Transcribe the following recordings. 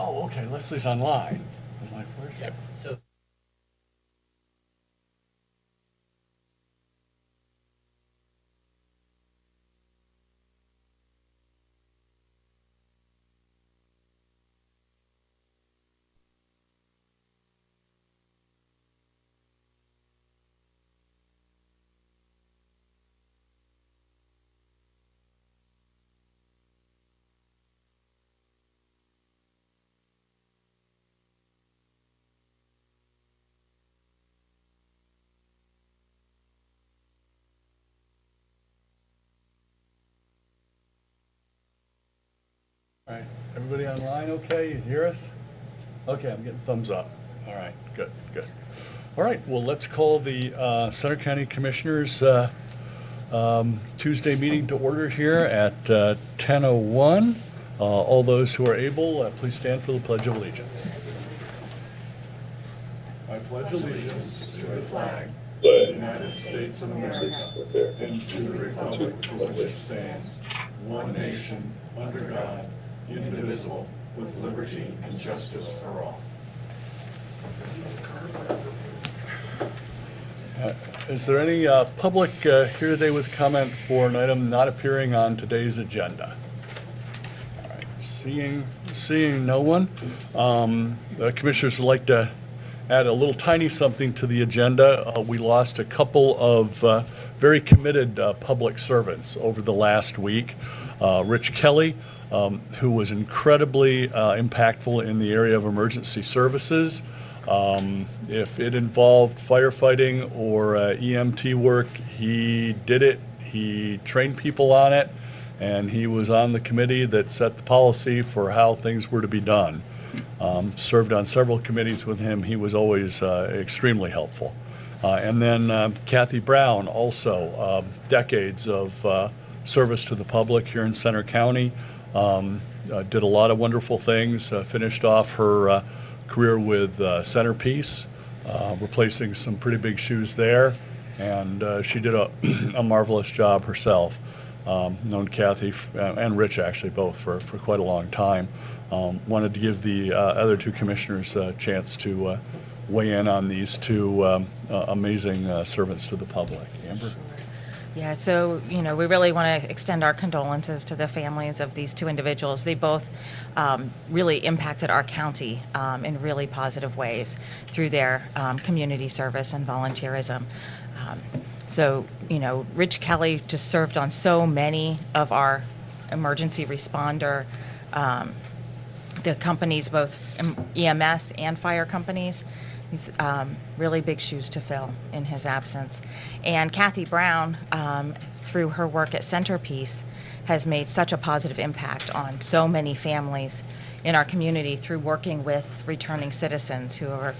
Oh, okay, Leslie's online. I'm like, where's that? So All right, everybody online okay? You hear us? Okay, I'm getting thumbs up. All right, good, good. All right, well, let's call the Center County Commissioners Tuesday meeting to order here at 10:01. All those who are able, please stand for the Pledge of Allegiance. I pledge allegiance to the flag of the United States of America and to the republic for which it stands, one nation, under God, indivisible, with liberty and justice for all. Is there any public here today with comment for an item not appearing on today's agenda? All right, seeing no one, the commissioners would like to add a little tiny something to the agenda. We lost a couple of very committed public servants over the last week. Rich Kelly, who was incredibly impactful in the area of emergency services. If it involved firefighting or EMT work, he did it. He trained people on it, and he was on the committee that set the policy for how things were to be done. Served on several committees with him. He was always extremely helpful. And then Kathy Brown, also decades of service to the public here in Center County. Did a lot of wonderful things. Finished off her career with Centerpiece, replacing some pretty big shoes there, and she did a marvelous job herself. Known Kathy and Rich actually both for quite a long time. Wanted to give the other two commissioners a chance to weigh in on these two amazing servants to the public. Amber? Yeah, so, we really want to extend our condolences to the families of these two individuals. They both really impacted our county in really positive ways through their community service and volunteerism. So, Rich Kelly just served on so many of our emergency responder, the companies, both EMS and fire companies. He's really big shoes to fill in his absence. And Kathy Brown, through her work at Centerpiece, has made such a positive impact on so many families in our community through working with returning citizens who are,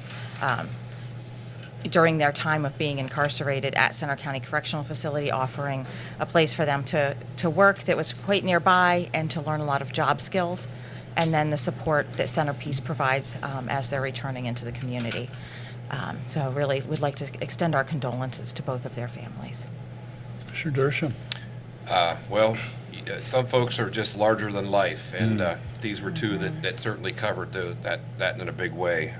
during their time of being incarcerated at Center County Correctional Facility, offering a place for them to work that was quite nearby and to learn a lot of job skills, and then the support that Centerpiece provides as they're returning into the community. So really would like to extend our condolences to both of their families. Sure, Dersham. Well, some folks are just larger than life, and these were two that certainly covered that in a big way.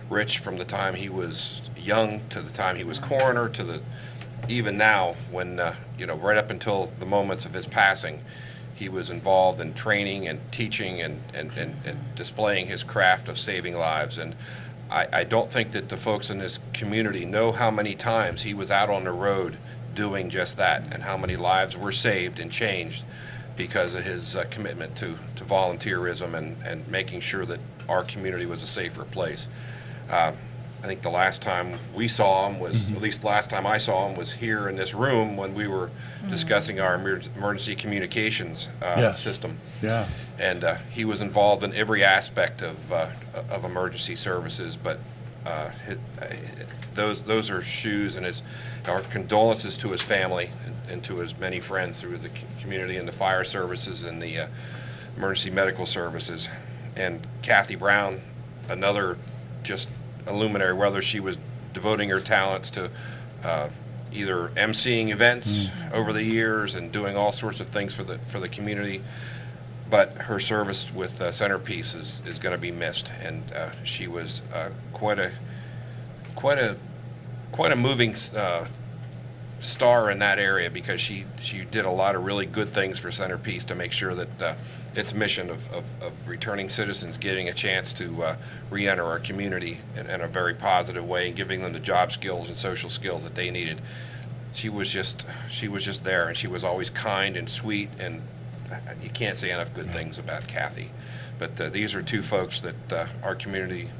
Rich, from the time he was young to the time he was coroner to even now, when right up until the moments of his passing, he was involved in training and teaching and displaying his craft of saving lives. And I don't think that the folks in this community know how many times he was out on the road doing just that, and how many lives were saved and changed because of his commitment to volunteerism and making sure that our community was a safer place. I think the last time we saw him was, at least the last time I saw him, was here in this room when we were discussing our emergency communications system. Yeah. And he was involved in every aspect of emergency services, but those are shoes, and our condolences to his family and to his many friends through the community and the fire services and the emergency medical services. And Kathy Brown, another just a luminary, whether she was devoting her talents to either emceeing events over the years and doing all sorts of things for the community, but her service with Centerpiece is going to be missed, and she was quite a moving star in that area, because she did a lot of really good things for Centerpiece to make sure that its mission of returning citizens getting a chance to re-enter our community in a very positive way, and giving them the job skills and social skills that they needed. She was just there, and she was always kind and sweet, and you can't say enough good things about Kathy. But these are two folks that our community,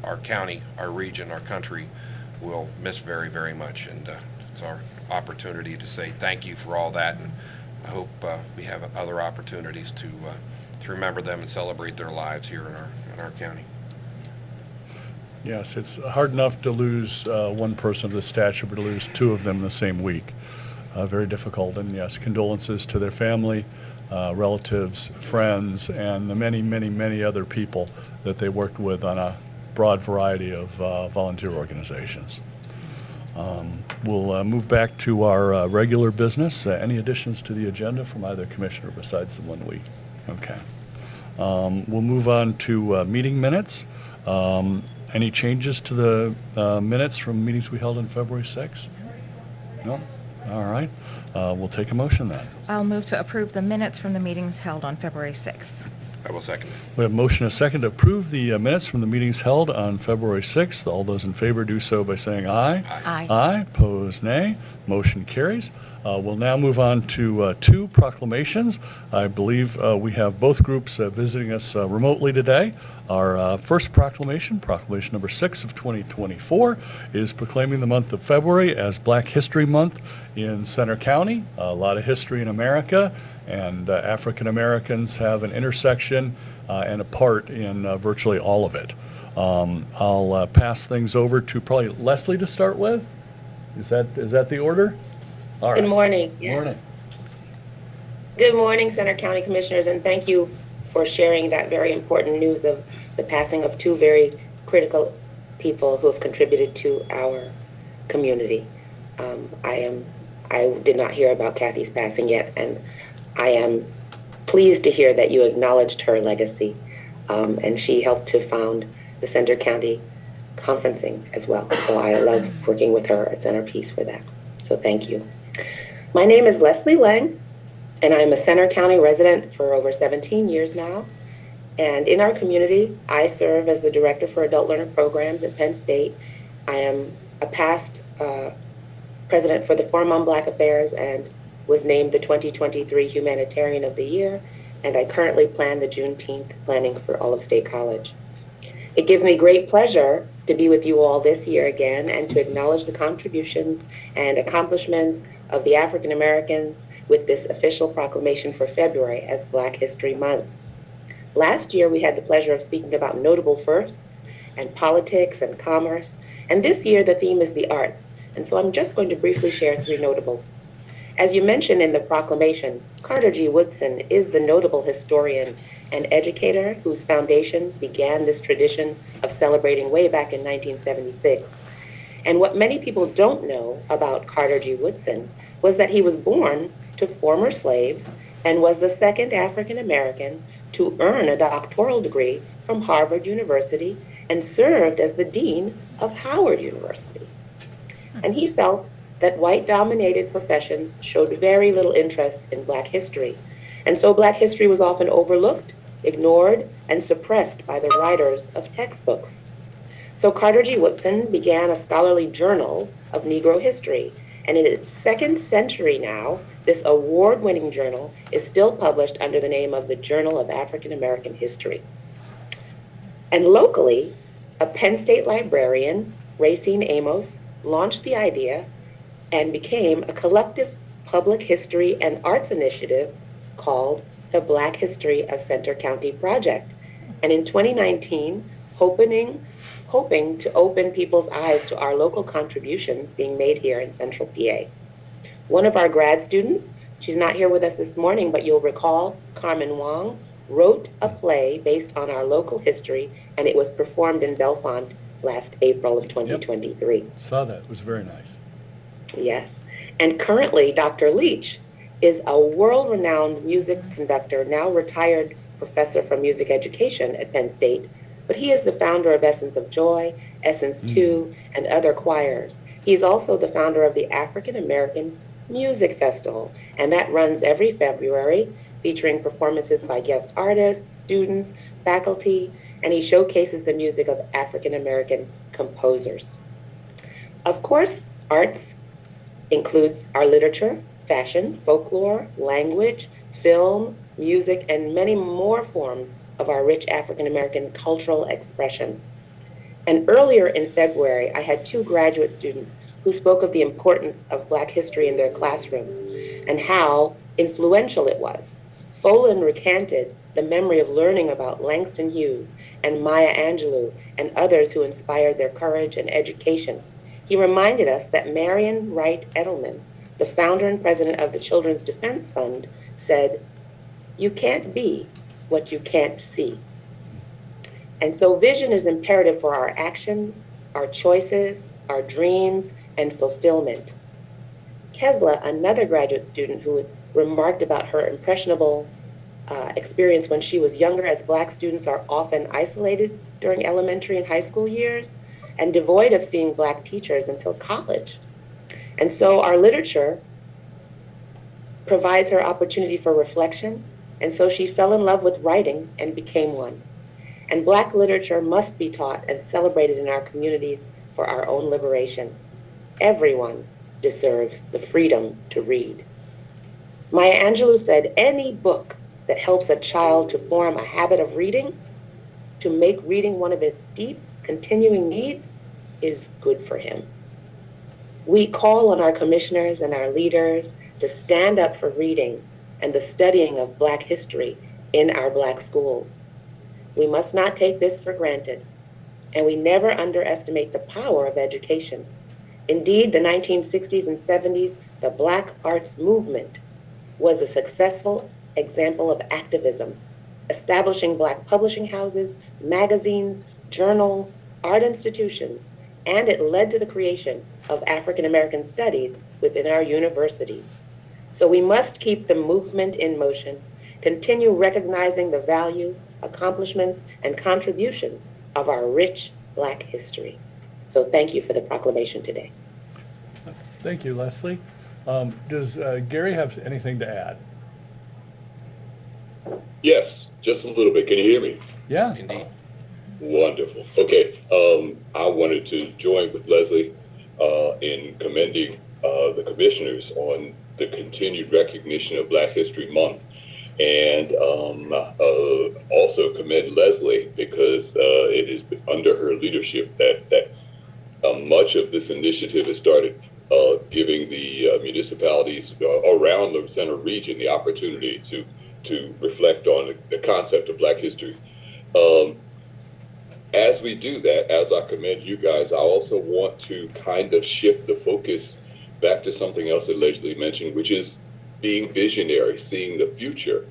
our county, our region, our country will miss very, very much, and it's our opportunity to say thank you for all that, and I hope we have other opportunities to remember them and celebrate their lives here in our county. Yes, it's hard enough to lose one person of this stature, but to lose two of them in the same week. Very difficult, and yes, condolences to their family, relatives, friends, and the many, many, many other people that they worked with on a broad variety of volunteer organizations. We'll move back to our regular business. Any additions to the agenda from either commissioner besides the one we? Okay. We'll move on to meeting minutes. Any changes to the minutes from meetings we held on February 6th? No? All right. We'll take a motion then. I'll move to approve the minutes from the meetings held on February 6th. I will second it. We have a motion and a second to approve the minutes from the meetings held on February 6th. All those in favor do so by saying aye. Aye. Aye. Opposed, nay. Motion carries. We'll now move on to two proclamations. I believe we have both groups visiting us remotely today. Our first proclamation, proclamation number 6 of 2024, is proclaiming the month of February as Black History Month in Centre County. A lot of history in America, and African Americans have an intersection and a part in virtually all of it. I'll pass things over to probably Leslie to start with. Is that the order? All right. Good morning. Good morning. Good morning, Centre County Commissioners, and thank you for sharing that very important news of the passing of two very critical people who have contributed to our community. I did not hear about Kathy's passing yet, and I am pleased to hear that you acknowledged her legacy, and she helped to found the Centre County Conferencing as well. So I love working with her at Centerpiece for that. So thank you. My name is Leslie Lang, and I'm a Centre County resident for over 17 years now. And in our community, I serve as the Director for Adult Learner Programs at Penn State. I am a past president for the Forum on Black Affairs and was named the 2023 Humanitarian of the Year. And I currently plan the Juneteenth planning for Olive State College. It gives me great pleasure to be with you all this year again and to acknowledge the contributions and accomplishments of the African Americans with this official proclamation for February as Black History Month. Last year, we had the pleasure of speaking about notable firsts and politics and commerce, and this year the theme is the arts, and so I'm just going to briefly share three notables. As you mentioned in the proclamation, Carter G. Woodson is the notable historian and educator whose foundation began this tradition of celebrating way back in 1976. And what many people don't know about Carter G. Woodson was that he was born to former slaves and was the second African American to earn a doctoral degree from Harvard University and served as the dean of Howard University. And he felt that white-dominated professions showed very little interest in Black history. And so Black history was often overlooked, ignored, and suppressed by the writers of textbooks. So Carter G. Woodson began a scholarly journal of Negro history, and in its second century now, this award-winning journal is still published under the name of the Journal of African American History. And locally, a Penn State librarian, Racine Amos, launched the idea and became a collective public history and arts initiative called the Black History of Centre County Project. And in 2019, hoping to open people's eyes to our local contributions being made here in Central PA. One of our grad students, she's not here with us this morning, but you'll recall Carmen Wong wrote a play based on our local history, and it was performed in Bellefonte last April of 2023. Yep. Saw that. It was very nice. Yes. And currently, Dr. Leach is a world-renowned music conductor, now retired professor for music education at Penn State, but he is the founder of Essence of Joy, Essence 2, and other choirs. He's also the founder of the African American Music Festival, and that runs every February, featuring performances by guest artists, students, faculty, and he showcases the music of African American composers. Of course, arts includes our literature, fashion, folklore, language, film, music, and many more forms of our rich African American cultural expression. And earlier in February, I had 2 graduate students who spoke of the importance of Black history in their classrooms and how influential it was. Folan recanted the memory of learning about Langston Hughes and Maya Angelou and others who inspired their courage and education. He reminded us that Marion Wright Edelman, the founder and president of the Children's Defense Fund, said, "You can't be what you can't see." And so vision is imperative for our actions, our choices, our dreams, and fulfillment. Kesla, another graduate student who remarked about her impressionable experience when she was younger, as Black students are often isolated during elementary and high school years and devoid of seeing Black teachers until college. And so our literature provides her opportunity for reflection, and so she fell in love with writing and became one. And Black literature must be taught and celebrated in our communities for our own liberation. Everyone deserves the freedom to read. Maya Angelou said, "Any book that helps a child to form a habit of reading, to make reading one of his deep, continuing needs, is good for him." We call on our commissioners and our leaders to stand up for reading and the studying of Black history in our Black schools. We must not take this for granted, and we never underestimate the power of education. Indeed, the 1960s and 70s, the Black arts movement was a successful example of activism, establishing Black publishing houses, magazines, journals, art institutions, and it led to the creation of African American studies within our universities. So we must keep the movement in motion, continue recognizing the value, accomplishments, and contributions of our rich Black history. So thank you for the proclamation today. Thank you, Leslie. Does Gary have anything to add? Yes, just a little bit. Can you hear me? Yeah. Indeed. Wonderful. Okay. I wanted to join with Leslie in commending the commissioners on the continued recognition of Black History Month, and also commend Leslie because it is under her leadership that much of this initiative has started giving the municipalities around the center region the opportunity to reflect on the concept of Black history. As we do that, as I commend you guys, I also want to kind of shift the focus back to something else that Leslie mentioned, which is being visionary, seeing the future.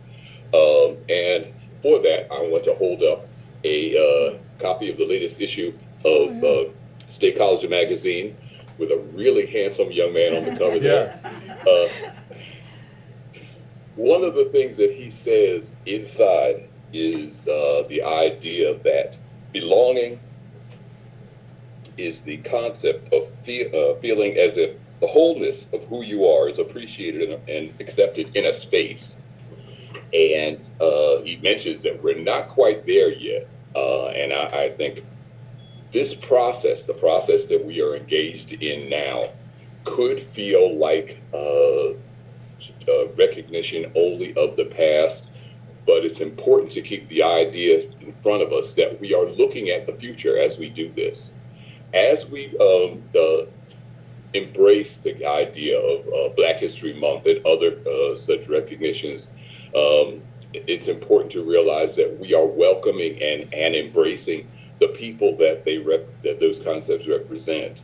And for that, I want to hold up a copy of the latest issue of State College Magazine with a really handsome young man on the cover there. One of the things that he says inside is the idea that belonging is the concept of feeling as if the wholeness of who you are is appreciated and accepted in a space. And he mentions that we're not quite there yet. And I think this process, the process that we are engaged in now, could feel like recognition only of the past, but it's important to keep the idea in front of us that we are looking at the future as we do this. As we embrace the idea of Black History Month and other such recognitions, it's important to realize that we are welcoming and embracing the people that that those concepts represent.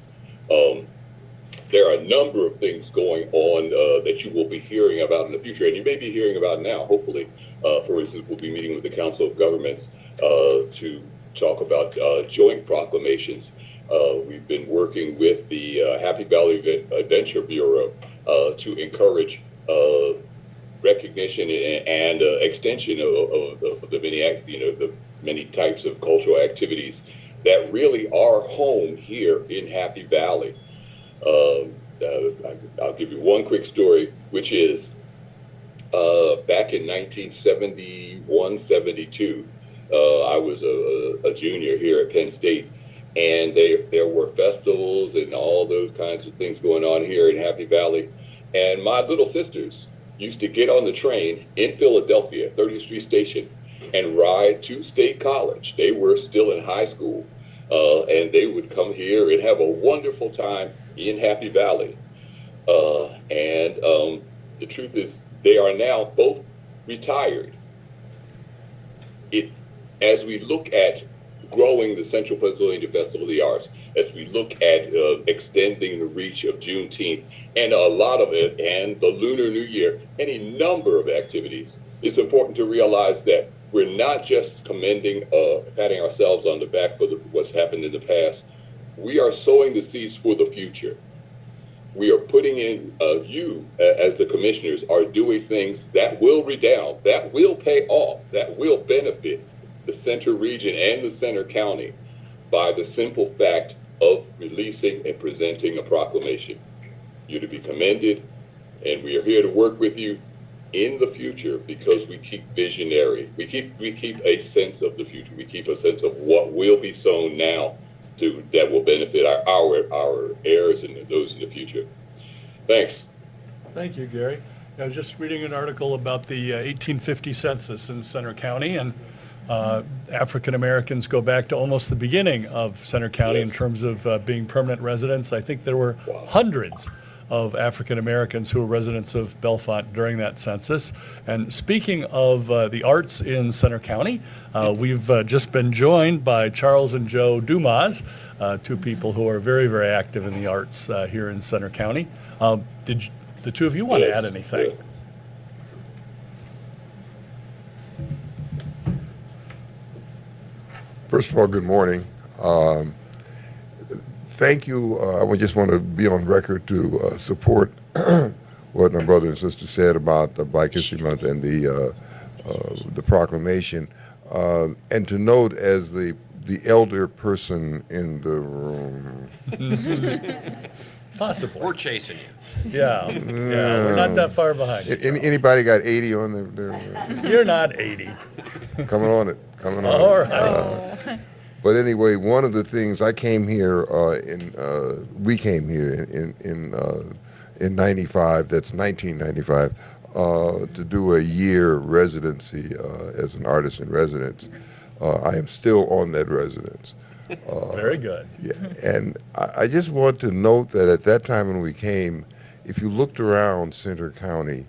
There are a number of things going on that you will be hearing about in the future, and you may be hearing about now, hopefully. For instance, we'll be meeting with the Council of Governments to talk about joint proclamations. We've been working with the Happy Valley Adventure Bureau to encourage recognition and extension of the many, the many types of cultural activities that really are home here in Happy Valley. I'll give you one quick story, which is back in 1971, 72, I was a junior here at Penn State, and there were festivals and all those kinds of things going on here in Happy Valley. And my little sisters used to get on the train in Philadelphia, 30th Street Station, and ride to State College. They were still in high school, and they would come here and have a wonderful time in Happy Valley. The truth is, they are now both retired. As we look at growing the Central Pennsylvania Festival of the Arts, as we look at extending the reach of Juneteenth and a lot of it, and the Lunar New Year, any number of activities, it's important to realize that we're not just commending, patting ourselves on the back for what's happened in the past. We are sowing the seeds for the future. We are putting in, you as the commissioners are doing things that will redound, that will pay off, that will benefit the Center region and the Center County by the simple fact of releasing and presenting a proclamation. You're to be commended, and we are here to work with you in the future because we keep visionary. We keep a sense of the future. We keep a sense of what will be sown now that will benefit our heirs and those in the future. Thanks. Thank you, Gary. I was just reading an article about the 1850 census in Center County, and African Americans go back to almost the beginning of Center County in terms of being permanent residents. I think there were hundreds of African Americans who were residents of Bellefonte during that census. And speaking of the arts in Center County, we've just been joined by Charles and Joe Dumas, two people who are very, very active in the arts here in Center County. Did the two of you want to add anything? First of all, good morning. Thank you. I just want to be on record to support what my brother and sister said about Black History Month and the proclamation, and to note as the elder person in the room. Possibly. We're chasing you. Yeah, we're not that far behind you. Anybody got 80 on their You're not 80. coming on it. All right. But anyway, one of the things I came here we came here in 95. That's 1995 to do a year residency as an artist in residence. I am still on that residence. Very good. Yeah, and I just want to note that at that time when we came, if you looked around Center County,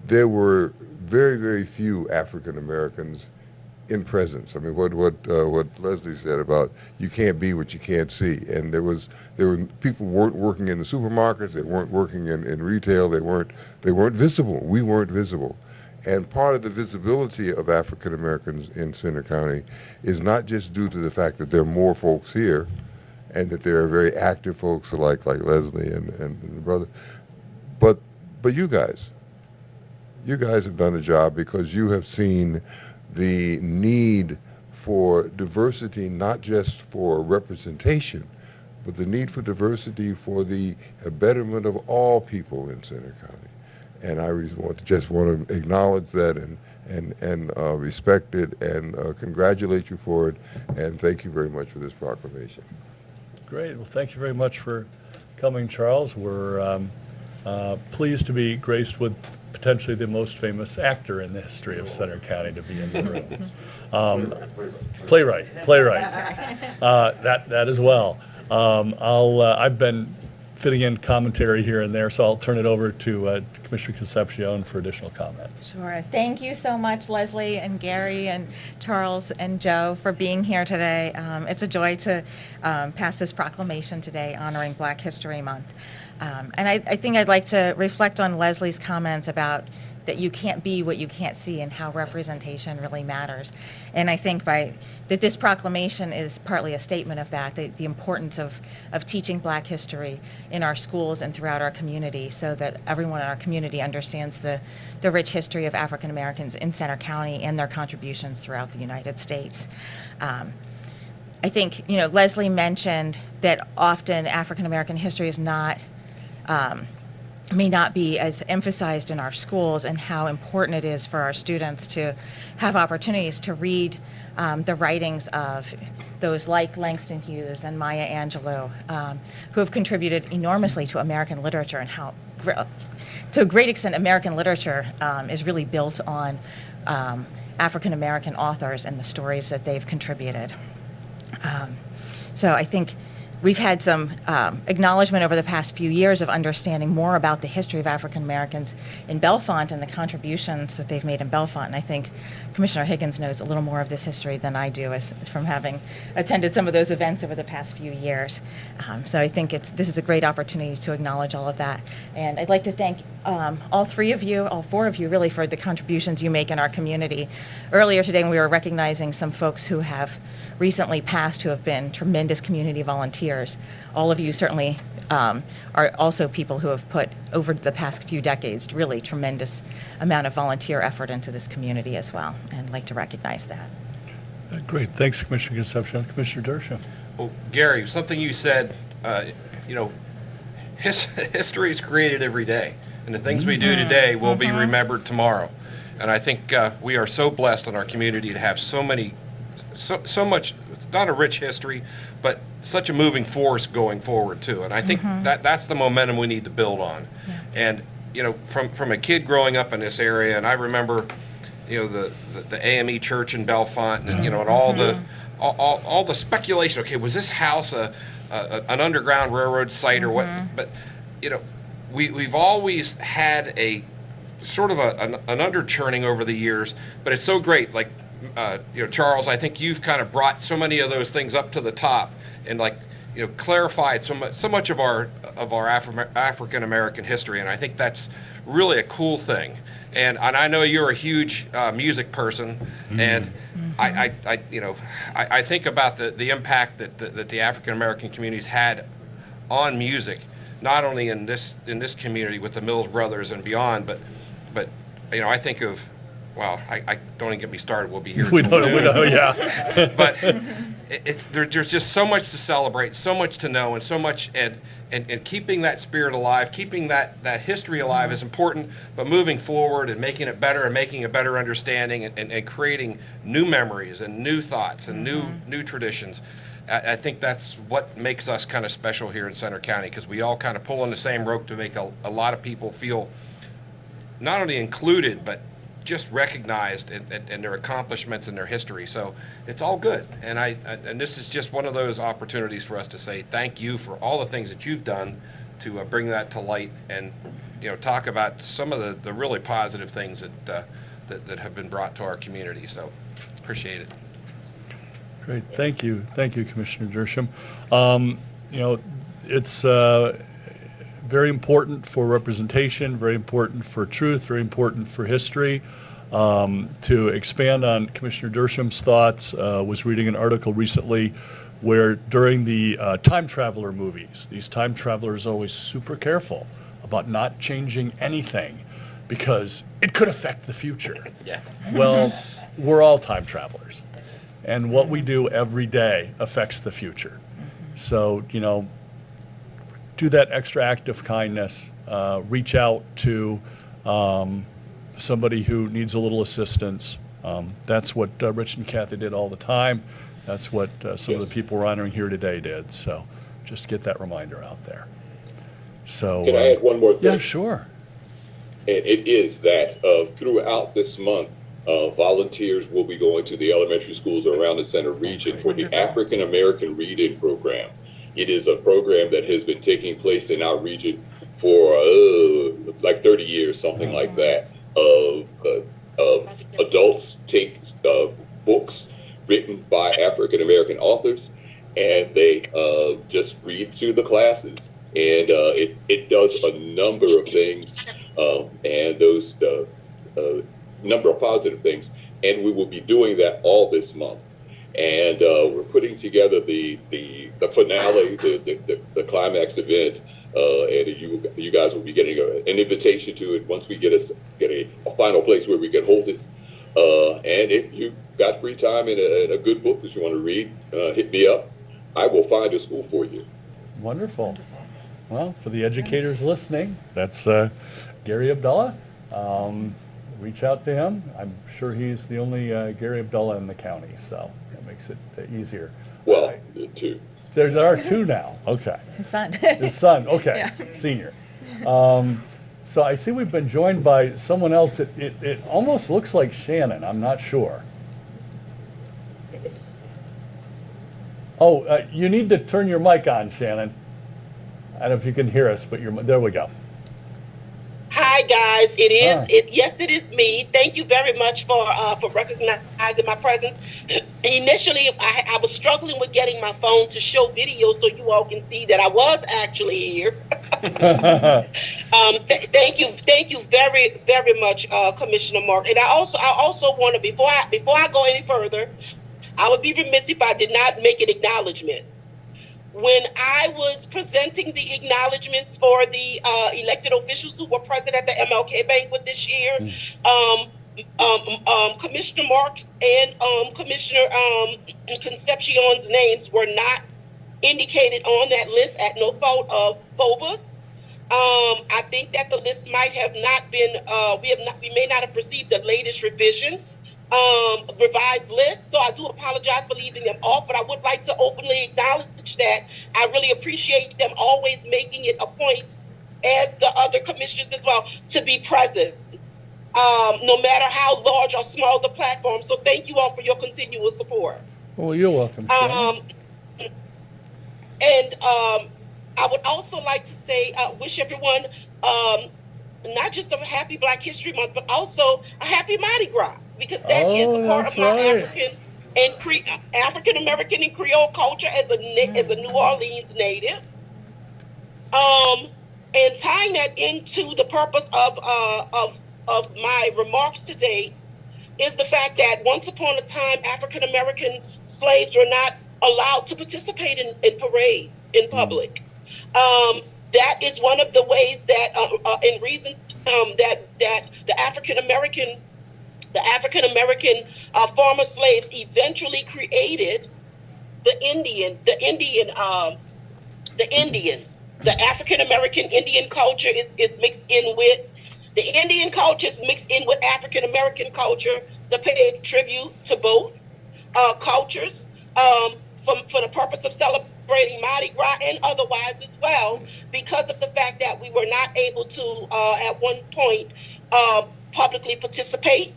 there were very, very few African Americans in presence. I mean, what Leslie said about you can't be what you can't see, and there were people weren't working in the supermarkets, they weren't working in retail, they weren't visible. We weren't visible, and part of the visibility of African Americans in Center County is not just due to the fact that there are more folks here, and that there are very active folks like Leslie and the brother, but you guys have done a job because you have seen the need for diversity, not just for representation, but the need for diversity for the betterment of all people in Center County. And I just want to acknowledge that and respect it and congratulate you for it. And thank you very much for this proclamation. Great. Well, thank you very much for coming, Charles. We're pleased to be graced with potentially the most famous actor in the history of Center County to be in the room. Playwright. That as well. I've been fitting in commentary here and there, so I'll turn it over to Commissioner Concepcion for additional comments. Sure. Thank you so much, Leslie and Gary and Charles and Joe, for being here today. It's a joy to pass this proclamation today honoring Black History Month. And I think I'd like to reflect on Leslie's comments about that you can't be what you can't see, and how representation really matters. And I think that this proclamation is partly a statement of that, the importance of teaching Black history in our schools and throughout our community, so that everyone in our community understands the rich history of African Americans in Centre County and their contributions throughout the United States. I think, Leslie mentioned that often African American history is may not be as emphasized in our schools, and how important it is for our students to have opportunities to read the writings of those like Langston Hughes and Maya Angelou, who have contributed enormously to American literature, and how, to a great extent, American literature is really built on African American authors and the stories that they've contributed. So I think we've had some acknowledgement over the past few years of understanding more about the history of African Americans in Bellefonte and the contributions that they've made in Bellefonte. And I think Commissioner Higgins knows a little more of this history than I do, from having attended some of those events over the past few years. So I think this is a great opportunity to acknowledge all of that. And I'd like to thank all three of you, all four of you, really, for the contributions you make in our community. Earlier today, when we were recognizing some folks who have recently passed, who have been tremendous community volunteers, all of you certainly are also people who have put, over the past few decades, really tremendous amount of volunteer effort into this community as well, and I'd like to recognize that. Great. Thanks, Commissioner Concepcion. Commissioner Dershowitz. Well, Gary, something you said, history is created every day, and the things we do today will be remembered tomorrow. And I think we are so blessed in our community to have so much, it's not a rich history, but such a moving force going forward too. And I think that's the momentum we need to build on. Yeah. And, from a kid growing up in this area, and I remember, the AME church in Bellefonte, and, and all the speculation. Okay, was this house an underground railroad site or what? But, we've always had a sort of an underchurning over the years, but it's so great. Like, Charles, I think you've kind of brought so many of those things up to the top, and clarified so much of our African American history, and I think that's really a cool thing. And I know you're a huge music person, and I think about the impact that the African American communities had on music, not only in this community with the Mills Brothers and beyond, but I think of, well, I don't even get me started. We'll be here. We don't, yeah. But there's just so much to celebrate, so much to know, and so much, and keeping that spirit alive, keeping that history alive is important. But moving forward and making it better, and making a better understanding, and creating new memories and new thoughts and new traditions. I think that's what makes us kind of special here in Centre County, because we all kind of pull on the same rope to make a lot of people feel not only included, but just recognized and their accomplishments and their history. So it's all good. And this is just one of those opportunities for us to say thank you for all the things that you've done to bring that to light, and talk about some of the really positive things that have been brought to our community. So appreciate it. Great. Thank you, Commissioner Dershowitz. It's very important for representation, very important for truth, very important for history. To expand on Commissioner Dersham's thoughts, was reading an article recently where during the time traveler movies, these time travelers are always super careful about not changing anything because it could affect the future. Yeah. Well, we're all time travelers, and what we do every day affects the future. So, do that extra act of kindness, reach out to somebody who needs a little assistance. That's what Rich and Kathy did all the time. That's what some of the people we're honoring here today did. So just get that reminder out there. So Can I add one more thing? Yeah, sure. And it is that throughout this month, volunteers will be going to the elementary schools around the Centre region for the African American Read-In program. It is a program that has been taking place in our region for like 30 years, something like that. Adults take books written by African American authors, and they just read to the classes. And it does a number of things, and those number of positive things, and we will be doing that all this month. And we're putting together the finale, the climax event, and you guys will be getting an invitation to it once we get a final place where we can hold it. And if you got free time and a good book that you want to read, hit me up. I will find a school for you. Wonderful. Well, for the educators listening, that's Gary Abdullah. Reach out to him. I'm sure he's the only Gary Abdullah in the county, so it makes it easier. Well, two. There are two now. Okay. His son. His son, okay, senior. So I see we've been joined by someone else. It almost looks like Shannon. I'm not sure. Oh, you need to turn your mic on, Shannon. I don't know if you can hear us, but there we go. Hi guys, it is. Hi. Yes, it is me. Thank you very much for recognizing my presence. Initially, I was struggling with getting my phone to show video so you all can see that I was actually here. Thank you very much, Commissioner Mark. And I also want to before I go any further, I would be remiss if I did not make an acknowledgement. When I was presenting the acknowledgments for the elected officials who were present at the MLK banquet this year, Commissioner Mark and Commissioner Concepcion's names were not indicated on that list at no fault of Phobos. I think that the list might have not been, we may not have received the latest revision. Revised list, so I do apologize for leaving them off, but I would like to openly acknowledge that I really appreciate them always making it a point, as the other commissioners as well, to be present, no matter how large or small the platform. So thank you all for your continuous support. Well, you're welcome, Shannon. And I would also like to say, wish everyone not just a happy Black History Month, but also a happy Mardi Gras, because that is a part of my African American and Creole culture as a New Orleans native. And tying that into the purpose of my remarks today is the fact that once upon a time, African American slaves were not allowed to participate in parades in public. That is one of the ways that, and reasons that the African American former slaves eventually created the Indians. The African American Indian culture is mixed in with the Indian culture is mixed in with African American culture to pay tribute to both cultures for the purpose of celebrating Mardi Gras and otherwise as well, because of the fact that we were not able to at one point publicly participate.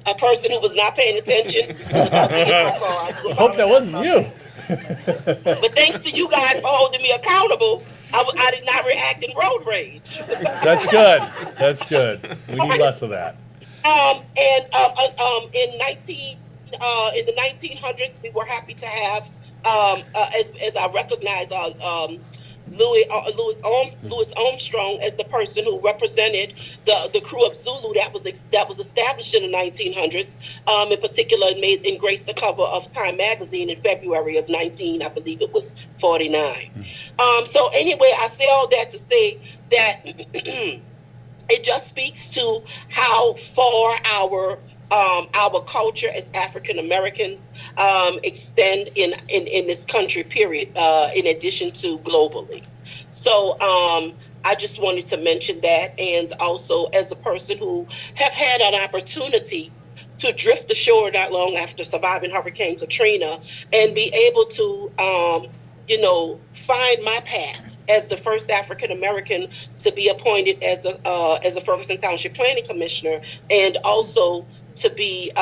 A person who was not paying attention. I hope that wasn't you. But thanks to you guys for holding me accountable, I did not react in road rage. That's good. That's good. We need less of that. In the 1900s, we were happy to have, as I recognize, Louis Armstrong as the person who represented the crew of Zulu that was established in the 1900s. In particular, graced the cover of Time magazine in February of 1949. So anyway, I say all that to say that it just speaks to how far our culture as African Americans extend in this country, period, in addition to globally. So I just wanted to mention that, and also as a person who have had an opportunity to drift ashore not long after surviving Hurricane Katrina and be able to, find my path as the first African American to be appointed as a Ferguson Township Planning Commissioner, and also to be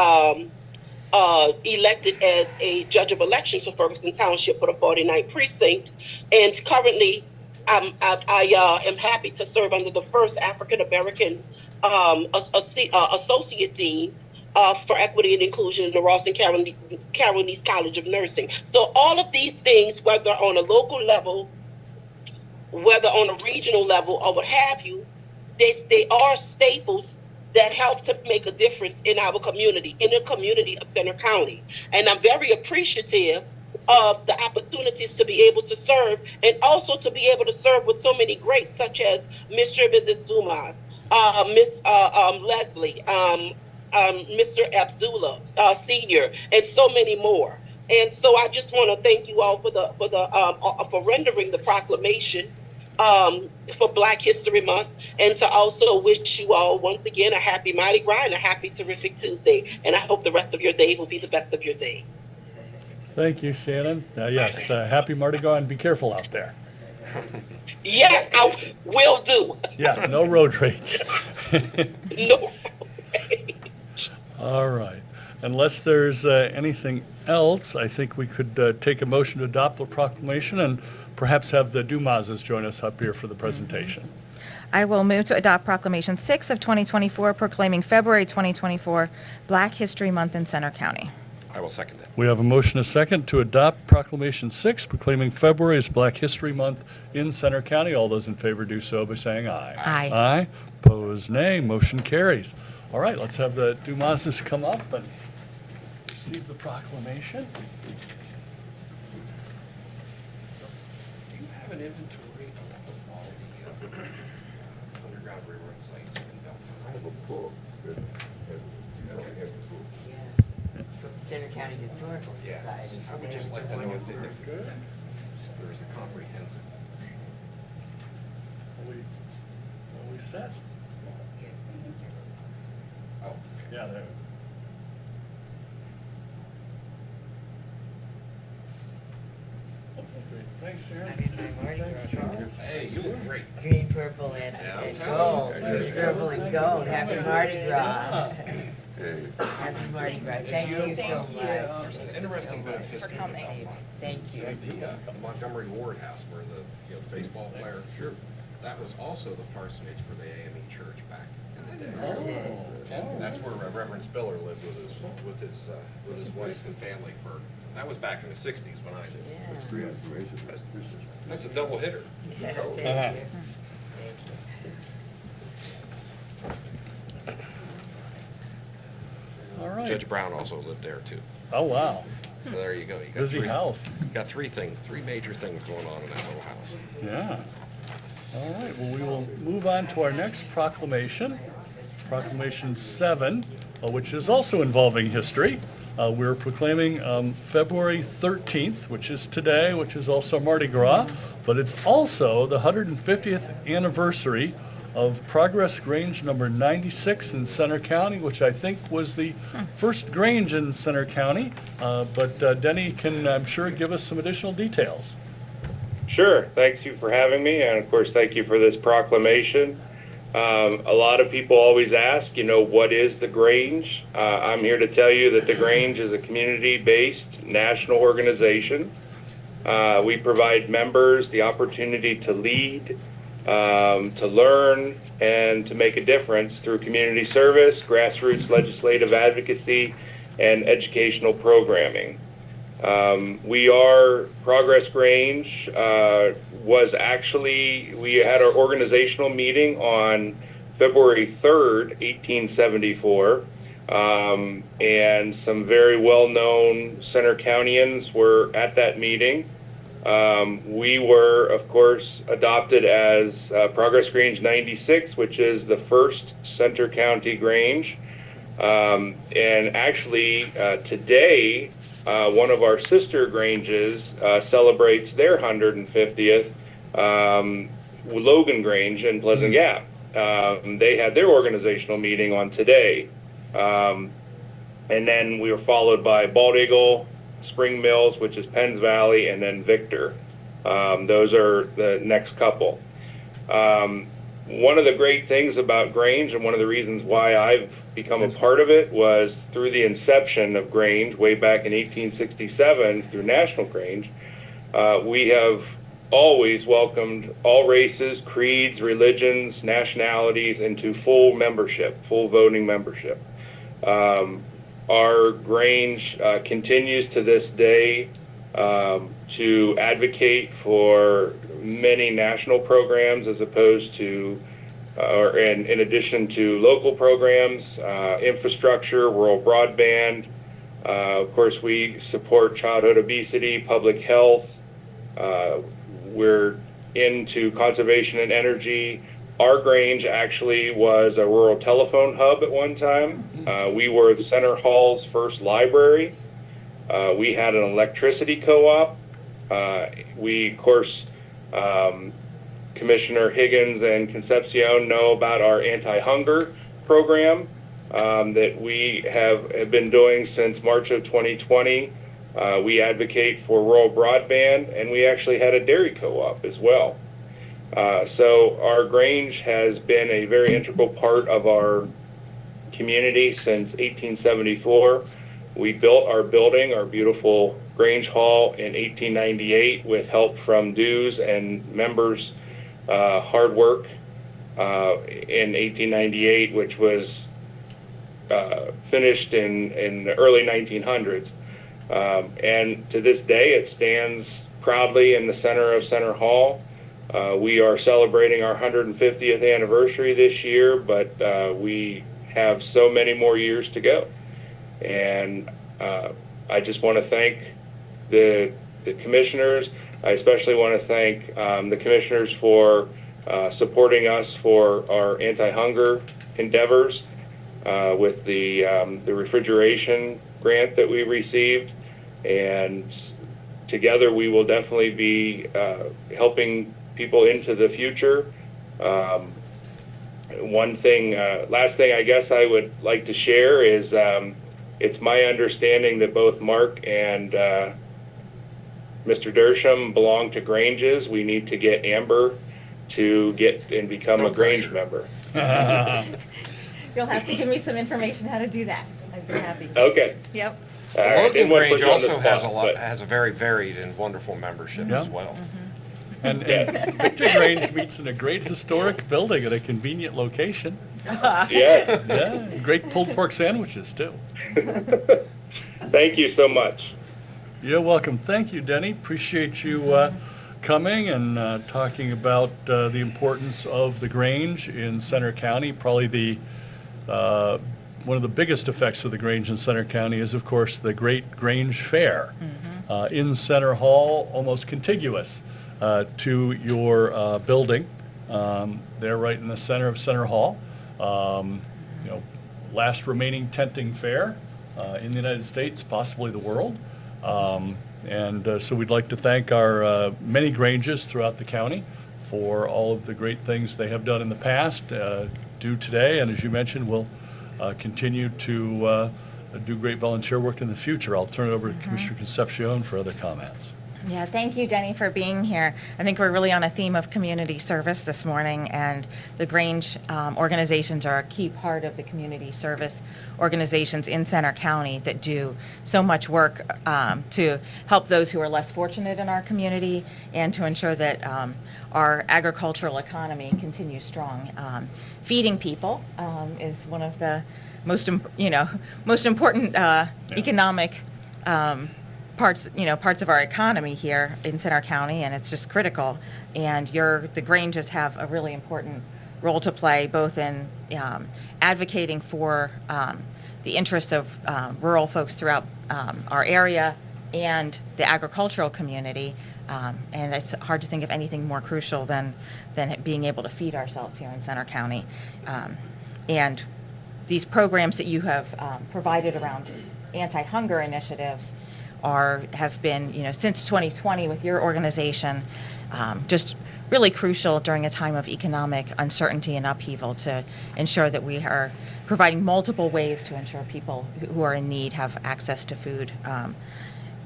elected as a judge of elections for Ferguson Township for the 49th precinct. And currently, I am happy to serve under the first African American associate dean for equity and inclusion in the Rawson Carolinese College of Nursing. So all of these things, whether on a local level, whether on a regional level, or what have you, they are staples that help to make a difference in our community, in the community of Center County. And I'm very appreciative of the opportunities to be able to serve, and also to be able to serve with so many greats such as Mr. and Mrs. Dumas, Miss Leslie, Mr. Abdullah Senior, and so many more. And so I just want to thank you all for rendering the proclamation for Black History Month, and to also wish you all once again a happy Mardi Gras and a happy Terrific Tuesday. And I hope the rest of your day will be the best of your day. Thank you, Shannon. Yes, happy Mardi Gras, and be careful out there. Yes, I will do. Yeah, no road rage. No. All right. Unless there's anything else, I think we could take a motion to adopt the proclamation and perhaps have the Dumases join us up here for the presentation. I will move to adopt Proclamation 6 of 2024, proclaiming February 2024 Black History Month in Center County. I will second that. We have a motion, a second, to adopt Proclamation 6, proclaiming February as Black History Month in Center County. All those in favor do so by saying aye. Aye. Aye. Opposed, nay. Motion carries. All right, let's have the Dumases come up and receive the proclamation. Do you have an inventory of all the underground railroad sites in Belfort? I have a book that has From Center County Historical Yeah. Society. I would just like to know if there is a comprehensive. Are we set? Oh, Yeah, there. Thanks, Aaron. I'm in my Mardi Gras clothes. hey, you look great. Green, purple, and gold. Green, purple, and gold. Happy Mardi Gras. Happy Mardi Gras. Thank you so much. There's an interesting bit of history. Thank you. The Montgomery Ward House, where the baseball player. Sure. That was also the parsonage for the AME Church back in the day. That's it. And that's where Reverend Spiller lived with his wife and family for. That was back in the '60s when I did. Yeah. great information. That's a double hitter. Yeah, thank you. Uh-huh. Thank you. All right. Judge Brown also lived there too. Oh, wow. So there you go. You got Busy three, house. Got three major things going on in that little house. Yeah. All right, well, we will move on to our next proclamation, Proclamation 7, which is also involving history. We're proclaiming February 13th, which is today, which is also Mardi Gras, but it's also the 150th anniversary of Progress Grange number 96 in Center County, which I think was the first Grange in Center County. But Denny can, I'm sure, give us some additional details. Sure. Thanks you for having me. And of course, thank you for this proclamation. A lot of people always ask, what is the Grange? I'm here to tell you that the Grange is a community-based national organization. We provide members the opportunity to lead, to learn, and to make a difference through community service, grassroots legislative advocacy, and educational programming. We are Progress Grange. We had our organizational meeting on February 3rd, 1874, and some very well-known Center Countyans were at that meeting. We were, of course, adopted as Progress Grange 96, which is the first Center County Grange. And actually, today, one of our sister Granges celebrates their 150th, Logan Grange in Pleasant Gap. They had their organizational meeting on today. And then we were followed by Bald Eagle, Spring Mills, which is Penns Valley, and then Victor. Those are the next couple. One of the great things about Grange, and one of the reasons why I've become a part of it, was through the inception of Grange way back in 1867 through National Grange. We have always welcomed all races, creeds, religions, nationalities into full membership, full voting membership. Our Grange continues to this day to advocate for many national programs as opposed to or in addition to local programs, infrastructure, rural broadband. Of course, we support childhood obesity, public health. We're into conservation and energy. Our Grange actually was a rural telephone hub at one time. We were Center Hall's first library. We had an electricity co-op. We, of course, Commissioner Higgins and Concepcion know about our anti-hunger program that we have been doing since March of 2020. We advocate for rural broadband, and we actually had a dairy co-op as well. So our Grange has been a very integral part of our community since 1874. We built our building, our beautiful Grange Hall, in 1898 with help from dues and members' hard work in 1898, which was finished in the early 1900s. And to this day, it stands proudly in the center of Center Hall. We are celebrating our 150th anniversary this year, but we have so many more years to go. And I just want to thank the commissioners. I especially want to thank the commissioners for supporting us for our anti-hunger endeavors with the refrigeration grant that we received. And together we will definitely be helping people into the future. Last thing I guess I would like to share is it's my understanding that both Mark and Mr. Dersham belong to Granges. We need to get Amber to get and become a Grange member. You'll have to give me some information how to do that. I'd be happy to. Okay. Yep. All right. Logan Didn't want to put Grange you on the also spot, has a very varied and wonderful membership Yeah. as well. And Victor Grange meets in a great historic building at a convenient location. Yes. Yeah, great pulled pork sandwiches too. Thank you so much. You're welcome. Thank you, Denny. Appreciate you coming and talking about the importance of the Grange in Center County. Probably the one of the biggest effects of the Grange in Center County is, of course, the Great Grange Fair in Center Hall, almost contiguous to your building. They're right in the center of Center Hall. Last remaining tenting fair in the United States, possibly the world. So we'd like to thank our many Granges throughout the county for all of the great things they have done in the past, do today, and as you mentioned, will continue to do great volunteer work in the future. I'll turn it over to Commissioner Concepcion for other comments. Yeah, thank you, Denny, for being here. I think we're really on a theme of community service this morning, and the Grange organizations are a key part of the community service organizations in Center County that do so much work to help those who are less fortunate in our community and to ensure that our agricultural economy continues strong. Feeding people is one of the most important economic parts of our economy here in Center County, and it's just critical. And the Granges have a really important role to play, both in advocating for the interests of rural folks throughout our area and the agricultural community. And it's hard to think of anything more crucial than being able to feed ourselves here in Center County. And these programs that you have provided around anti-hunger initiatives have been, since 2020 with your organization, just really crucial during a time of economic uncertainty and upheaval to ensure that we are providing multiple ways to ensure people who are in need have access to food.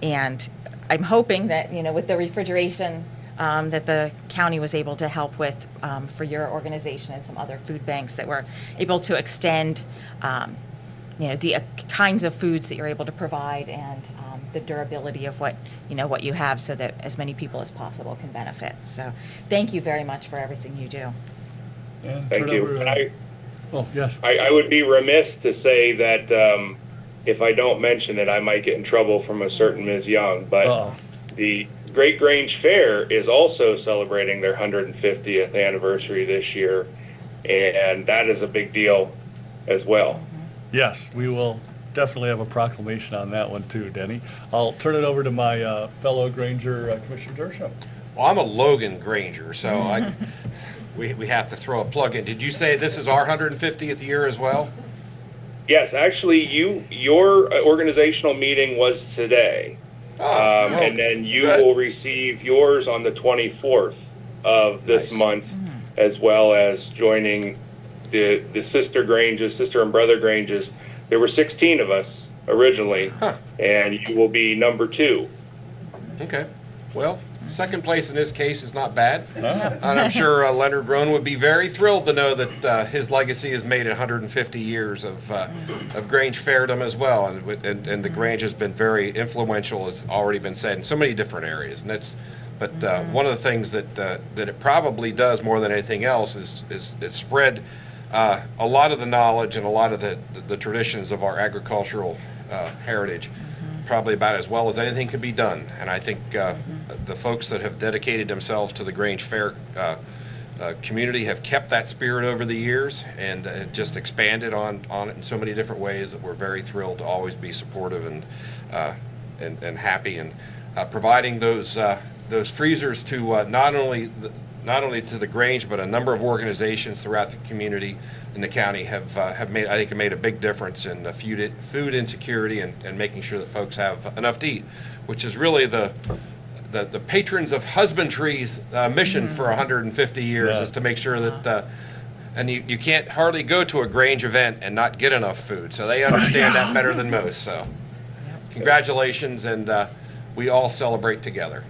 And I'm hoping that, with the refrigeration that the county was able to help with for your organization and some other food banks, that we're able to extend the kinds of foods that you're able to provide and the durability of what you have, so that as many people as possible can benefit. So thank you very much for everything you do. And Thank turn you. over, And yes. I would be remiss to say that if I don't mention it, I might get in trouble from a certain Ms. Young. But Uh-oh. the Great Grange Fair is also celebrating their 150th anniversary this year. and that is a big deal as well. Yes, we will definitely have a proclamation on that one too, Denny. I'll turn it over to my fellow Granger, Commissioner Dershowitz. Well, I'm a Logan Granger, so we have to throw a plug in. Did you say this is our 150th year as well? Yes, actually, your organizational meeting was today. And then you good. will receive yours on the 24th of this Nice. month, as well as joining the sister Granges, sister and brother Granges. There were 16 of us originally, and you will be number 2. Okay. Well, second place in this case is not bad. And I'm sure Leonard Roan would be very thrilled to know that his legacy has made 150 years of Grange Fairdom as well. And the Grange has been very influential, as already been said, in so many different areas. And but one of the things that it probably does more than anything else is spread a lot of the knowledge and a lot of the traditions of our agricultural heritage, probably about as well as anything could be done. And I think the folks that have dedicated themselves to the Grange Fair community have kept that spirit over the years and just expanded on it in so many different ways that we're very thrilled to always be supportive and happy, and providing those freezers to not only to the Grange, but a number of organizations throughout the community in the county have made, I think, made a big difference in the food insecurity and making sure that folks have enough to eat, which is really the patrons of husbandry's mission for 150 years, Yeah. is to make sure that and you can't hardly go to a Grange event and not get enough food. So they understand that better than most. So congratulations, and we all celebrate together.